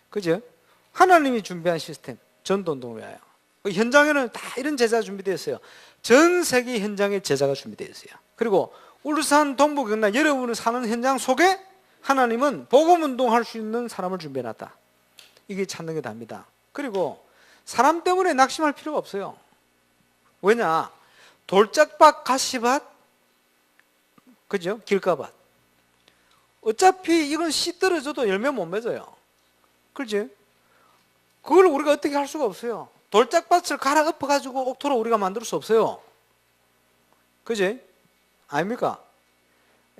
그죠? 하나님이 준비한 시스템, 전도운동을 위하여. 현장에는 다 이런 제자가 준비되어 있어요. 전 세계 현장에 제자가 준비되어 있어요. 그리고 울산 동부경남 여러분이 사는 현장 속에 하나님은 복음운동할 수 있는 사람을 준비해놨다. 이게 찾는 게 답니다. 그리고 사람 때문에 낙심할 필요가 없어요. 왜냐? 돌짝밭, 가시밭, 그죠? 길가밭. 어차피 이건 씨 떨어져도 열매 못 맺어요. 그렇지? 그걸 우리가 어떻게 할 수가 없어요. 돌짝밭을 갈아 엎어가지고 옥토로 우리가 만들 수 없어요. 그지? 아닙니까?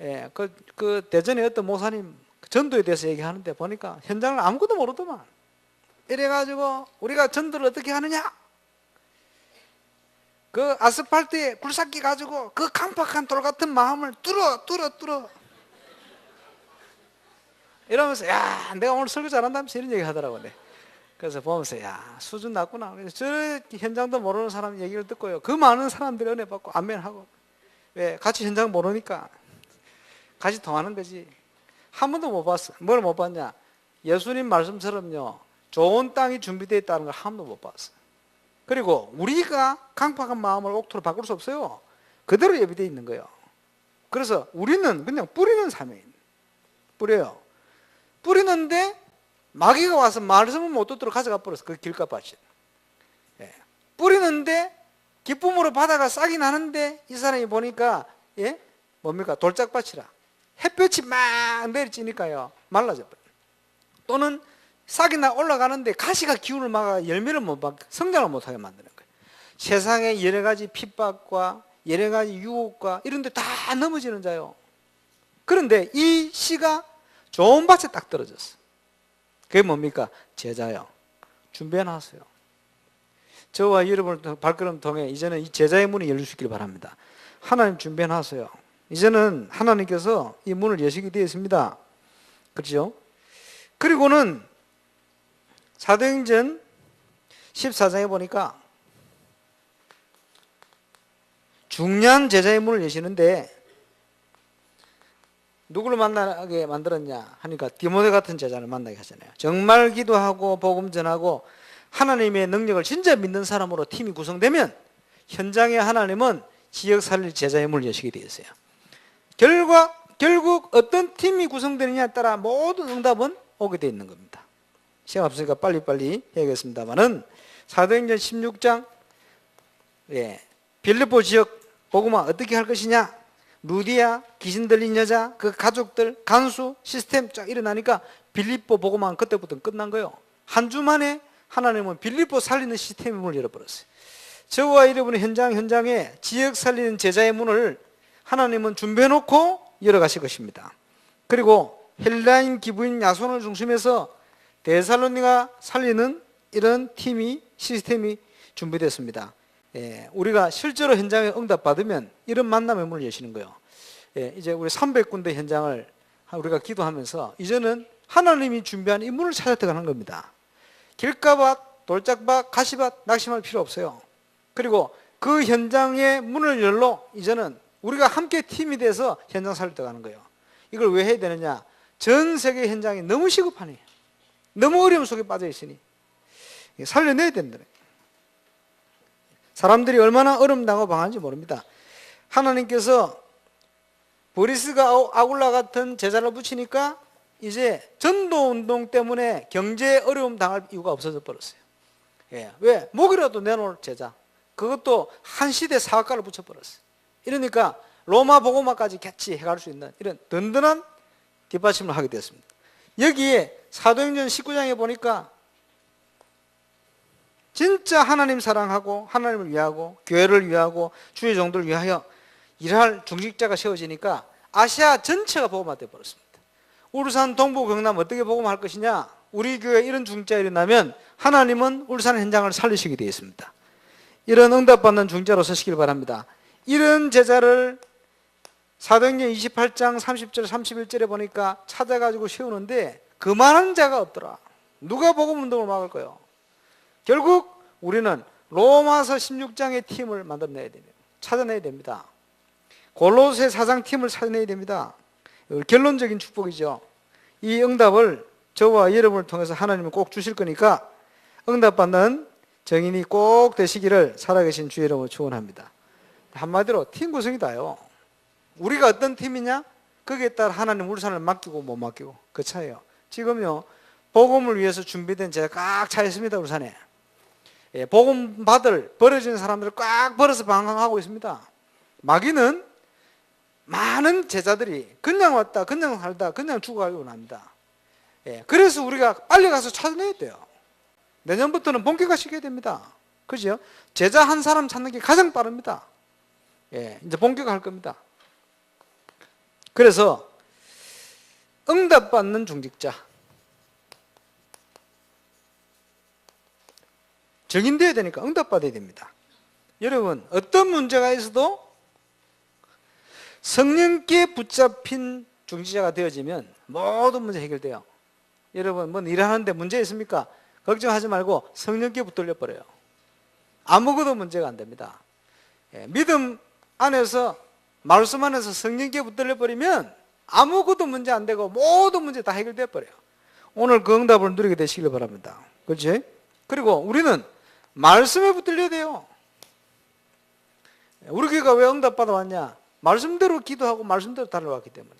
예, 그 대전에 어떤 목사님 전도에 대해서 얘기하는데 보니까 현장을 아무것도 모르더만. 이래가지고 우리가 전도를 어떻게 하느냐? 그 아스팔트에 굴삭기 가지고 그 강팍한 돌 같은 마음을 뚫어. 이러면서 야, 내가 오늘 설교 잘한다면서 이런 얘기 하더라고요. 그래서 보면서 야, 수준 낮구나. 그래서 저 현장도 모르는 사람 얘기를 듣고요. 그 많은 사람들이 은혜 받고 아멘하고. 왜? 같이 현장 모르니까 같이 통하는 거지. 한 번도 못 봤어. 뭘 못 봤냐? 예수님 말씀처럼요. 좋은 땅이 준비되어 있다는 걸 한 번도 못 봤어. 그리고 우리가 강팍한 마음을 옥토로 바꿀 수 없어요. 그대로 예비되어 있는 거예요. 그래서 우리는 그냥 뿌리는 삶이에요. 뿌려요. 뿌리는데 마귀가 와서 말씀을 못 듣도록 가져가 버렸어. 그 길가밭이. 예. 뿌리는데 기쁨으로 바다가 싹이 나는데 이 사람이 보니까 뭡니까? 돌짝밭이라. 햇볕이 막 내리쬐니까요. 말라져 버려요. 또는 싹이 나 올라가는데 가시가 기운을 막아 열매를 못 받게, 성장을 못하게 만드는 거예요. 세상에 여러 가지 핍박과 여러 가지 유혹과 이런 데 다 넘어지는 자요. 그런데 이 씨가 좋은 밭에 딱 떨어졌어. 그게 뭡니까? 제자요. 준비해놨어요. 저와 여러분을 발걸음 통해 이제는 이 제자의 문이 열릴 수 있기를 바랍니다. 하나님 준비해놨어요. 이제는 하나님께서 이 문을 여시게 되어 있습니다. 그렇죠? 그리고는 사도행전 14장에 보니까 중요한 제자의 문을 여시는데 누구를 만나게 만들었냐 하니까 디모데 같은 제자를 만나게 하잖아요. 정말 기도하고 복음 전하고 하나님의 능력을 진짜 믿는 사람으로 팀이 구성되면 현장에 하나님은 지역 살릴 제자의 문을 여시게 되어 있어요. 결국 어떤 팀이 구성되느냐에 따라 모든 응답은 오게 되어 있는 겁니다. 시간 없으니까 빨리빨리 해야겠습니다만은 사도행전 16장 빌립보 지역 복음화 어떻게 할 것이냐, 루디아 귀신 들린 여자 그 가족들 간수 시스템 쫙 일어나니까 빌립보 복음화는 그때부터 끝난 거예요. 한 주 만에 하나님은 빌립보 살리는 시스템의 문을 열어버렸어요. 저와 여러분의 현장에 지역 살리는 제자의 문을 하나님은 준비해놓고 열어가실 것입니다. 그리고 헬라인 기부인 야손을 중심해서 데살로니가 살리는 이런 팀이 시스템이 준비됐습니다. 우리가 실제로 현장에 응답받으면 이런 만남의 문을 여시는 거예요. 이제 우리 300군데 현장을 우리가 기도하면서 이제는 하나님이 준비한 이 문을 찾아 들어가는 겁니다. 길가밭, 돌짝밭, 가시밭 낙심할 필요 없어요. 그리고 그 현장의 문을 열러 이제는 우리가 함께 팀이 돼서 현장 살려 들어가는 거예요. 이걸 왜 해야 되느냐? 전 세계 현장이 너무 시급하니, 너무 어려움 속에 빠져 있으니 살려내야 된다. 사람들이 얼마나 어려움 당하고 방한지 모릅니다. 하나님께서 보리스가 아굴라 같은 제자를 붙이니까 이제 전도운동 때문에 경제 어려움 당할 이유가 없어져 버렸어요. 예. 왜? 목이라도 내놓을 제자, 그것도 한 시대 사학가를 붙여버렸어요. 이러니까 로마 복음화까지 같이 해갈 수 있는 이런 든든한 뒷받침을 하게 되었습니다. 여기에 사도행전 19장에 보니까 진짜 하나님 사랑하고 하나님을 위하고 교회를 위하고 주의 종들을 위하여 일할 중직자가 세워지니까 아시아 전체가 복음화되어 버렸습니다. 울산 동부 경남 어떻게 복음할 것이냐, 우리 교회에 이런 중직자가 일어나면 하나님은 울산 현장을 살리시게 되어 있습니다. 이런 응답받는 중직자로 서시길 바랍니다. 이런 제자를 사도행전 28장 30절 31절에 보니까 찾아가지고 세우는데 그만한 자가 없더라. 누가 복음 운동을 막을 거요? 결국 우리는 로마서 16장의 팀을 만들어내야 됩니다. 찾아내야 됩니다. 골로새 4장 팀을 찾아내야 됩니다. 결론적인 축복이죠. 이 응답을 저와 여러분을 통해서 하나님은 꼭 주실 거니까 응답받는 정인이 꼭 되시기를 살아계신 주의 이름으로 축원합니다. 한마디로 팀 구성이다요. 우리가 어떤 팀이냐? 거기에 따라 하나님 울산을 맡기고 못 맡기고 그 차이에요. 지금요 복음을 위해서 준비된 제가 꽉 차 있습니다. 울산에. 예, 복음 받을 버려지는 사람들을 꽉 벌어서 방황하고 있습니다. 마귀는 많은 제자들이 그냥 왔다 그냥 살다 그냥 죽어가기로 합니다. 예, 그래서 우리가 빨리 가서 찾아내야 돼요. 내년부터는 본격화시켜야 됩니다. 그죠? 제자 한 사람 찾는 게 가장 빠릅니다. 예, 이제 본격화할 겁니다. 그래서 응답받는 중직자, 정인되어야 되니까 응답받아야 됩니다. 여러분 어떤 문제가 있어도 성령께 붙잡힌 중직자가 되어지면 모든 문제 해결돼요. 여러분 뭐 일하는데 문제 있습니까? 걱정하지 말고 성령께 붙들려 버려요. 아무것도 문제가 안 됩니다. 예, 믿음 안에서 말씀 안에서 성령께 붙들려 버리면 아무것도 문제 안 되고 모든 문제 다 해결돼 버려요. 오늘 그 응답을 누리게 되시길 바랍니다. 그렇지? 그리고 우리는 말씀에 붙들려야 돼요. 우리 교회가 왜 응답 받아왔냐? 말씀대로 기도하고 말씀대로 달려왔기 때문에.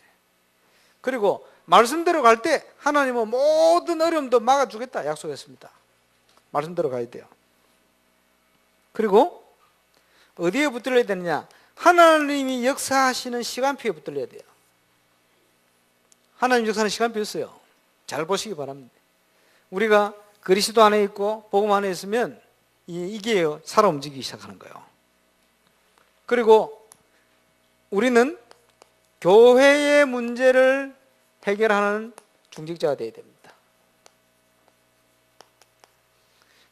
그리고 말씀대로 갈 때 하나님은 모든 어려움도 막아주겠다 약속했습니다. 말씀대로 가야 돼요. 그리고 어디에 붙들려야 되느냐? 하나님이 역사하시는 시간표에 붙들려야 돼요. 하나님 역사하는 시간표 있어요. 잘 보시기 바랍니다. 우리가 그리스도 안에 있고 복음 안에 있으면 이게 살아 움직이기 시작하는 거예요. 그리고 우리는 교회의 문제를 해결하는 중직자가 되어야 됩니다.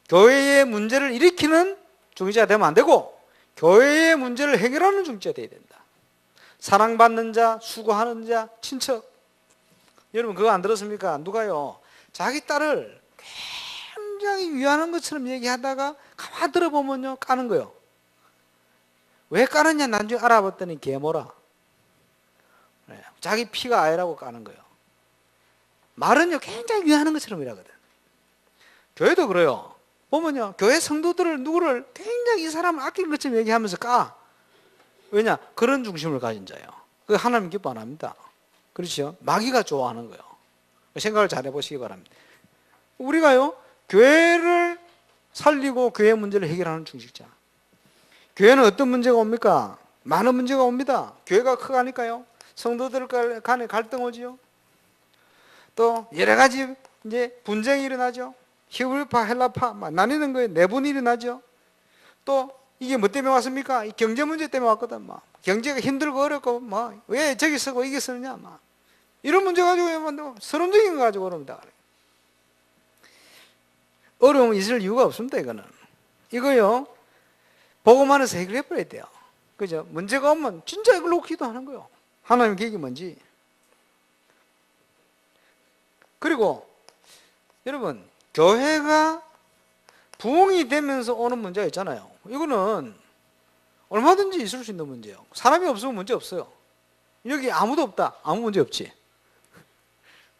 교회의 문제를 일으키는 중직자가 되면 안 되고 교회의 문제를 해결하는 중직자가 되어야 된다. 사랑받는 자, 수고하는 자, 친척. 여러분 그거 안 들었습니까? 누가요? 자기 딸을 굉장히 위하는 것처럼 얘기하다가 가만 들어보면요 까는 거예요. 왜 까느냐 나중에 알아봤더니 계모라. 네, 자기 피가 아이라고 까는 거예요. 말은요 굉장히 위하는 것처럼 일하거든. 교회도 그래요. 보면요 교회 성도들을 누구를 굉장히 이 사람을 아끼는 것처럼 얘기하면서 까. 왜냐? 그런 중심을 가진 자예요. 그 하나님 기뻐 안 합니다. 그렇죠? 마귀가 좋아하는 거예요. 생각을 잘 해보시기 바랍니다. 우리가요 교회를 살리고 교회 문제를 해결하는 중직자. 교회는 어떤 문제가 옵니까? 많은 문제가 옵니다. 교회가 커가니까요. 성도들 간에 갈등 오지요. 또 여러 가지 이제 분쟁이 일어나죠. 히브리파, 헬라파 막 나뉘는 거에 내분이 일어나죠. 또 이게 뭐 때문에 왔습니까? 이 경제 문제 때문에 왔거든. 막 경제가 힘들고 어렵고 막 왜 저기 쓰고 이게 쓰느냐 막 이런 문제 가지고 서름적인 거 가지고 그럽니다. 어려움이 있을 이유가 없습니다. 이거요 복음 안에서 해결해 버려야 돼요. 그죠? 문제가 오면 진짜 이걸 놓고 기도하는 거예요. 하나님 계획이 뭔지. 그리고 여러분 교회가 부흥이 되면서 오는 문제가 있잖아요. 이거는 얼마든지 있을 수 있는 문제예요. 사람이 없으면 문제 없어요. 여기 아무도 없다. 아무 문제 없지.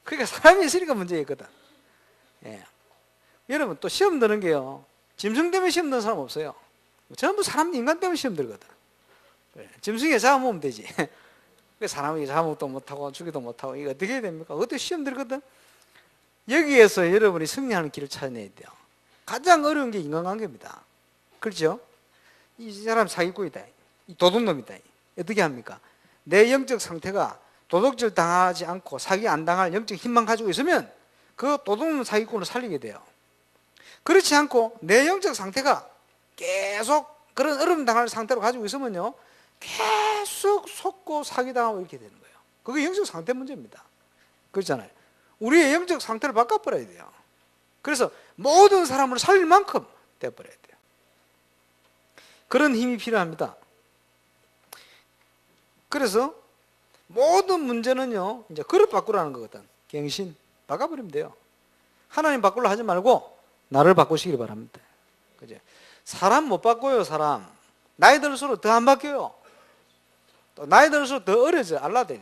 그러니까 사람이 있으니까 문제겠거든. 예. 여러분 또 시험 드는 게요. 짐승 때문에 시험 드는 사람 없어요. 전부 사람 인간 때문에 시험 들거든. 그래. 짐승이 잡아먹으면 되지. 사람이 잡아먹도 못하고 죽이도 못하고 이거 어떻게 해야 됩니까? 어떻게 시험 들거든. 여기에서 여러분이 승리하는 길을 찾아내야 돼요. 가장 어려운 게 인간관계입니다. 그렇죠? 이 사람 사기꾼이다. 이 도둑놈이다. 어떻게 합니까? 내 영적 상태가 도둑질 당하지 않고 사기 안 당할 영적 힘만 가지고 있으면 그 도둑놈 사기꾼을 살리게 돼요. 그렇지 않고 내 영적 상태가 계속 그런 어려움 당할 상태로 가지고 있으면요, 계속 속고 사기당하고 이렇게 되는 거예요. 그게 영적 상태 문제입니다. 그렇잖아요. 우리의 영적 상태를 바꿔버려야 돼요. 그래서 모든 사람을 살릴 만큼 돼버려야 돼요. 그런 힘이 필요합니다. 그래서 모든 문제는요, 이제 그릇 바꾸라는 거거든. 갱신 바꿔버리면 돼요. 하나님 바꾸려 하지 말고 나를 바꾸시길 바랍니다. 그죠? 사람 못 바꿔요. 사람 나이 들수록 더 안 바뀌어요. 또 나이 들수록 더 어려져. 알라데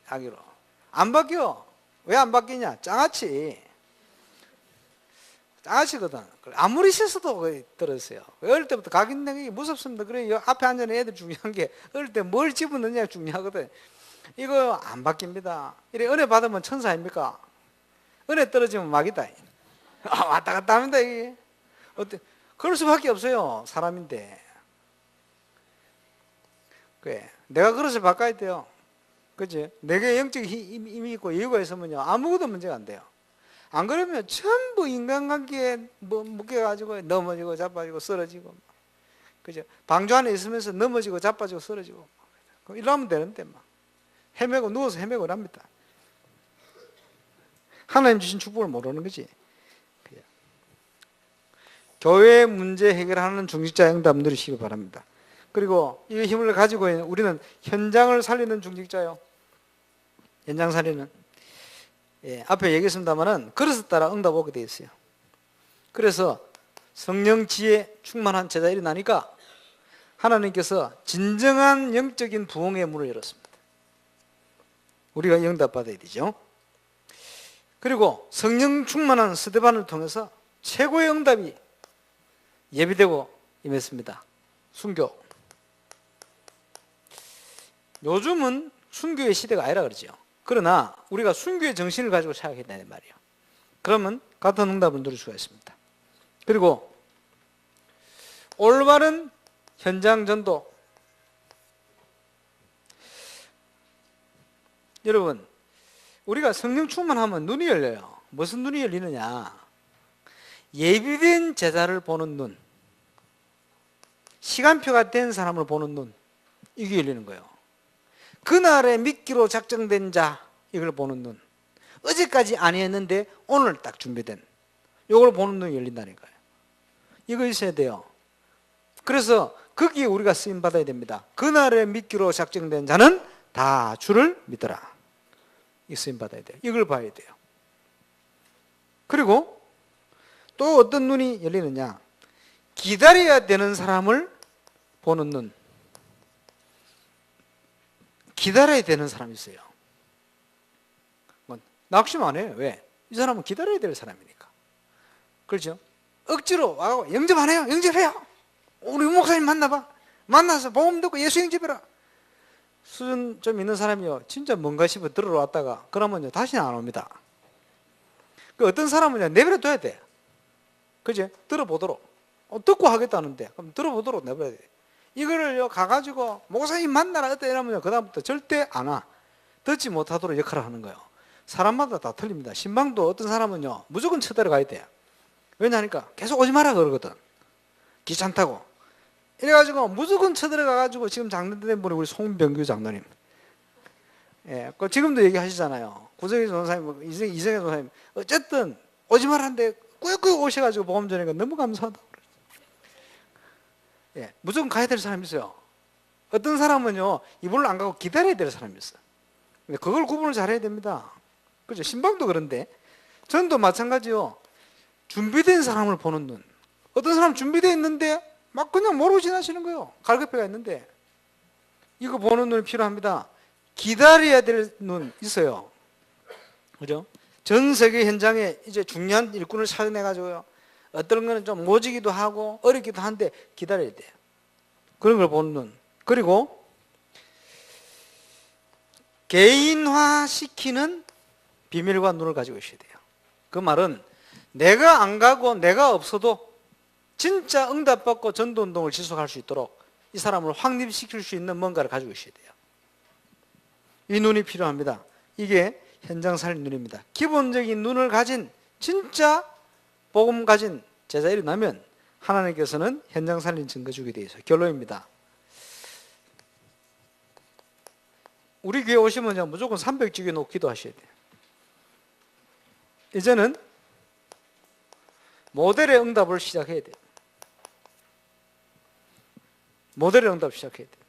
하기로 안 바뀌어. 왜 안 바뀌냐? 장아찌거든. 아무리 씻어도 들었어요. 어릴 때부터 각인되는 게 무섭습니다. 그래 앞에 앉은 애들 중요한 게 어릴 때 뭘 집어넣느냐가 중요하거든. 이거 안 바뀝니다. 이래 은혜 받으면 천사 아닙니까? 은혜 떨어지면 막이다. 왔다 갔다 합니다. 이게 어때? 그럴 수밖에 없어요. 사람인데. 그래. 내가 그릇을 바꿔야 돼요. 그치? 내게 영적 힘이 있고 여유가 있으면요, 아무것도 문제가 안 돼요. 안 그러면 전부 인간관계에 묶여가지고 넘어지고 자빠지고 쓰러지고. 그죠? 방주 안에 있으면서 넘어지고 자빠지고 쓰러지고. 이러면 되는데 막. 헤매고 누워서 헤매고 합니다. 하나님 주신 축복을 모르는 거지. 교회 문제 해결하는 중직자 응답 누리시기 바랍니다. 그리고 이 힘을 가지고 있는 우리는 현장을 살리는 중직자요. 현장 살리는. 앞에 얘기했습니다만은 그릇에 따라 응답 오게 되어 있어요. 그래서 성령 지혜 충만한 제자 일어나니까 하나님께서 진정한 영적인 부흥의 문을 열었습니다. 우리가 응답받아야 되죠. 그리고 성령 충만한 스데반을 통해서 최고의 응답이 예비되고 임했습니다. 순교. 요즘은 순교의 시대가 아니라 그러죠. 그러나 우리가 순교의 정신을 가지고 생각해야 된단 말이에요. 그러면 같은 응답을 누릴 수가 있습니다. 그리고 올바른 현장 전도. 여러분, 우리가 성령 충만하면 눈이 열려요. 무슨 눈이 열리느냐? 예비된 제자를 보는 눈, 시간표가 된 사람을 보는 눈, 이게 열리는 거예요. 그날에 믿기로 작정된 자, 이걸 보는 눈. 어제까지 아니었는데 오늘 딱 준비된, 이걸 보는 눈이 열린다니까요. 이거 있어야 돼요. 그래서 거기에 우리가 쓰임 받아야 됩니다. 그날에 믿기로 작정된 자는 다 주를 믿어라. 이 쓰임 받아야 돼요. 이걸 봐야 돼요. 그리고 또 어떤 눈이 열리느냐? 기다려야 되는 사람을 보는 눈. 기다려야 되는 사람이 있어요. 낙심 안 해요. 왜? 이 사람은 기다려야 될 사람이니까. 그렇죠? 억지로 와서 영접 안 해요. 영접해요. 우리 목사님 만나봐. 만나서 복음 듣고 예수 영접해라. 수준 좀 있는 사람이요, 진짜 뭔가 싶어 들어왔다가 그러면요 다시는 안 옵니다. 그 어떤 사람은요 내버려둬야 돼. 그죠? 들어보도록. 듣고 하겠다는데 그럼 들어보도록 내버려야 돼. 이거를 가가지고 목사님 만나라 어때 이러면요 그다음부터 절대 안 와. 듣지 못하도록 역할을 하는 거예요. 사람마다 다 틀립니다. 신방도 어떤 사람은요 무조건 쳐들어 가야 돼. 왜냐하니까 계속 오지 마라 그러거든. 귀찮다고. 이래가지고 무조건 쳐들어가가지고 지금 장로님 된 분이 우리 송병규 장로님. 예, 그 지금도 얘기하시잖아요. 구석희 전사님, 이성희 전사님. 어쨌든 오지 말라는데 꾸역꾸역 오셔가지고 복음 전하니까 너무 감사하다. 예, 무조건 가야 될 사람이 있어요. 어떤 사람은요 이분을 안 가고 기다려야 될 사람이 있어요. 근데 그걸 구분을 잘해야 됩니다. 그죠? 신방도 그런데 전도 마찬가지요. 준비된 사람을 보는 눈. 어떤 사람 준비되어 있는데 막 그냥 모르고 지나시는 거예요. 갈급해가 있는데 이거 보는 눈이 필요합니다. 기다려야 될 눈 있어요. 그죠? 전 세계 현장에 이제 중요한 일꾼을 찾아내 가지고요. 어떤 거는 좀 모지기도 하고 어렵기도 한데 기다려야 돼요. 그런 걸 보는 눈. 그리고 개인화시키는 비밀과 눈을 가지고 있어야 돼요. 그 말은 내가 안 가고 내가 없어도 진짜 응답받고 전도운동을 지속할 수 있도록 이 사람을 확립시킬 수 있는 뭔가를 가지고 있어야 돼요. 이 눈이 필요합니다. 이게 현장 살린 눈입니다. 기본적인 눈을 가진 진짜 복음 가진 제자 일어나면 하나님께서는 현장 살린 증거 주게 되어 있어요. 결론입니다. 우리 교회 오시면 무조건 300주기 놓고 기도하셔야 돼요. 이제는 모델의 응답을 시작해야 돼요. 모델의 응답을 시작해야 돼요.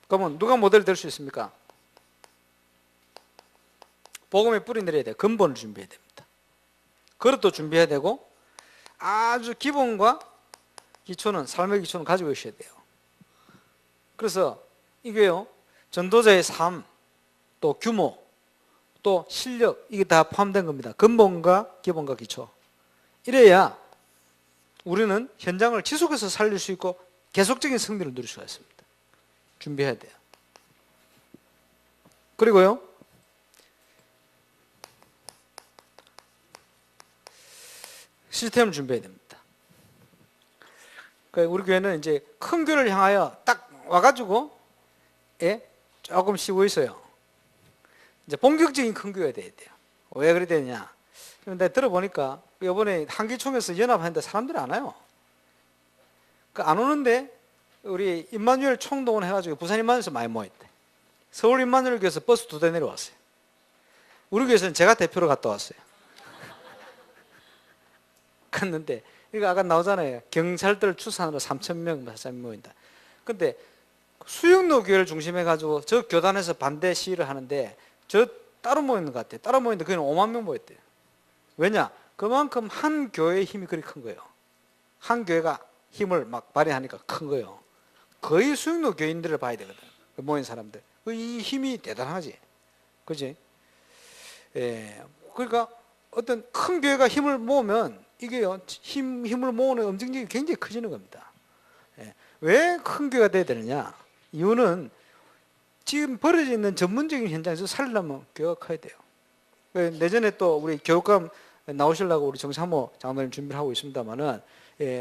그러면 누가 모델 될 수 있습니까? 복음에 뿌리 내려야 돼요. 근본을 준비해야 됩니다. 그릇도 준비해야 되고 아주 기본과 기초는 삶의 기초는 가지고 있어야 돼요. 그래서 이게요 전도자의 삶, 또 규모, 또 실력 이게 다 포함된 겁니다. 근본과 기본과 기초. 이래야 우리는 현장을 지속해서 살릴 수 있고 계속적인 승리를 누릴 수가 있습니다. 준비해야 돼요. 그리고요 시스템을 준비해야 됩니다. 우리 교회는 이제 큰 교회를 향하여 딱 와가지고 조금 쉬고 있어요. 이제 본격적인 큰 교회가 돼야 돼요. 왜 그래 되냐? 그런데 들어보니까 이번에 한기총에서 연합하는데 사람들이 안 와요. 안 오는데 우리 임마누엘 총동원 해가지고 부산 임마누엘에서 많이 모였대. 서울 임마누엘 교회에서 버스 2대 내려왔어요. 우리 교회에서는 제가 대표로 갔다 왔어요. 갔는데 이거 아까 나오잖아요. 경찰들 추산으로 3,000명 사람이 모인다. 근데 수영로 교회를 중심해 가지고 저 교단에서 반대 시위를 하는데 저 따로 모이는 것 같아요. 따로 모이는데 거기는 5만 명 모였대요. 왜냐? 그만큼 한 교회의 힘이 그리 큰 거예요. 한 교회가 힘을 막 발휘하니까 큰 거예요. 거의 수영로 교인들을 봐야 되거든. 모인 사람들. 이 힘이 대단하지. 그지? 그러니까 어떤 큰 교회가 힘을 모으면 이게요, 힘을 모으는 엄정력이 굉장히 커지는 겁니다. 왜 큰 교회가 돼야 되느냐? 이유는 지금 벌어져 있는 전문적인 현장에서 살려면 교회가 커야 돼요. 내년에 또 우리 교육감 나오시려고 우리 정사모 장로님 준비를 하고 있습니다만은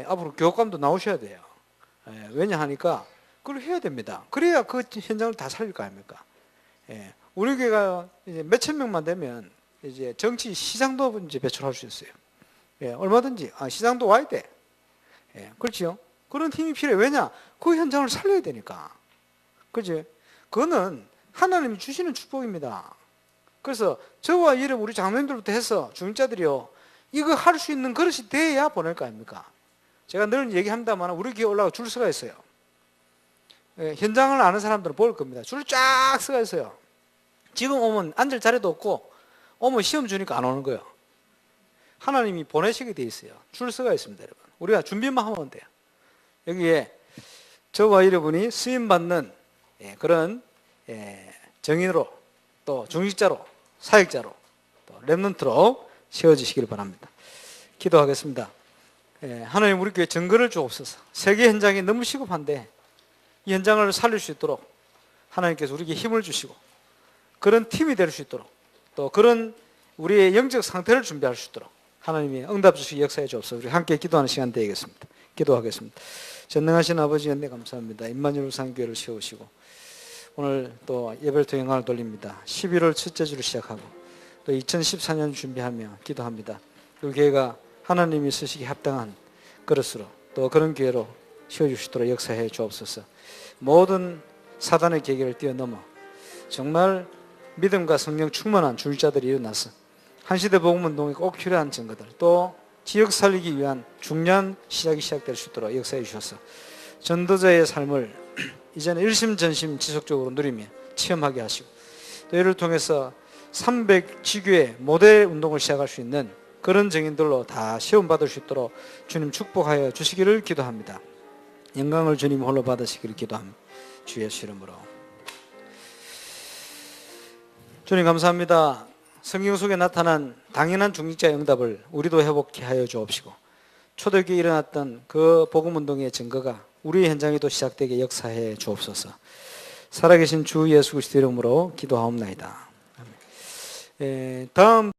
앞으로 교육감도 나오셔야 돼요. 왜냐 하니까 그걸 해야 됩니다. 그래야 그 현장을 다 살릴 거 아닙니까? 우리 교회가 이제 몇천 명만 되면 이제 정치 시장도 이제 배출할 수 있어요. 얼마든지 시장도 와야 돼. 그렇죠? 그런 힘이 필요해. 왜냐? 그 현장을 살려야 되니까. 그지? 그거는 하나님이 주시는 축복입니다. 그래서 저와 이름 우리 장로님들부터 해서 중직자들이요 이거 할 수 있는 그릇이 돼야 보낼 거 아닙니까? 제가 늘 얘기합니다만 우리 교회 올라가 줄 서가 있어요. 현장을 아는 사람들은 볼 겁니다. 줄 쫙 서가 있어요. 지금 오면 앉을 자리도 없고 오면 시험 주니까 안 오는 거예요. 하나님이 보내시게 돼 있어요. 줄 서가 있습니다, 여러분. 우리가 준비만 하면 돼요. 여기에 저와 여러분이 쓰임받는 그런 정인으로 또 중직자로 사역자로 또 렘넌트로 세워지시길 바랍니다. 기도하겠습니다. 하나님 우리 교회 증거를 주옵소서. 세계 현장이 너무 시급한데 이 현장을 살릴 수 있도록 하나님께서 우리에게 힘을 주시고 그런 팀이 될 수 있도록 또 그런 우리의 영적 상태를 준비할 수 있도록 하나님이 응답 주시기 역사해 주옵소서. 우리 함께 기도하는 시간 되겠습니다. 기도하겠습니다. 전능하신 아버지 은혜 감사합니다. 임마누엘 상교회를 세우시고 오늘 또 예배를 영광을 돌립니다. 11월 첫째 주를 시작하고 또 2014년 준비하며 기도합니다. 그 교회가 하나님이 쓰시기 합당한 그릇으로 또 그런 교회로 세워주시도록 역사해 주옵소서. 모든 사단의 계계를 뛰어넘어 정말 믿음과 성령 충만한 중직자들이 일어나서 한시대 복음운동에 꼭 필요한 증거들 또 지역 살리기 위한 중요한 시작이 시작될 수 있도록 역사해 주셔서 전도자의 삶을 이제는 일심전심 지속적으로 누리며 체험하게 하시고 또 이를 통해서 300지교의 모델 운동을 시작할 수 있는 그런 증인들로 다 시험받을 수 있도록 주님 축복하여 주시기를 기도합니다. 영광을 주님 홀로 받으시기를 기도합니다. 주 예수 이름으로. 주님 감사합니다. 성경 속에 나타난 당연한 중직자의 응답을 우리도 회복케 하여 주옵시고 초대교회에 일어났던 그 복음운동의 증거가 우리의 현장에도 시작되게 역사해 주옵소서. 살아계신 주 예수 그리스도 이름으로 기도하옵나이다. 다음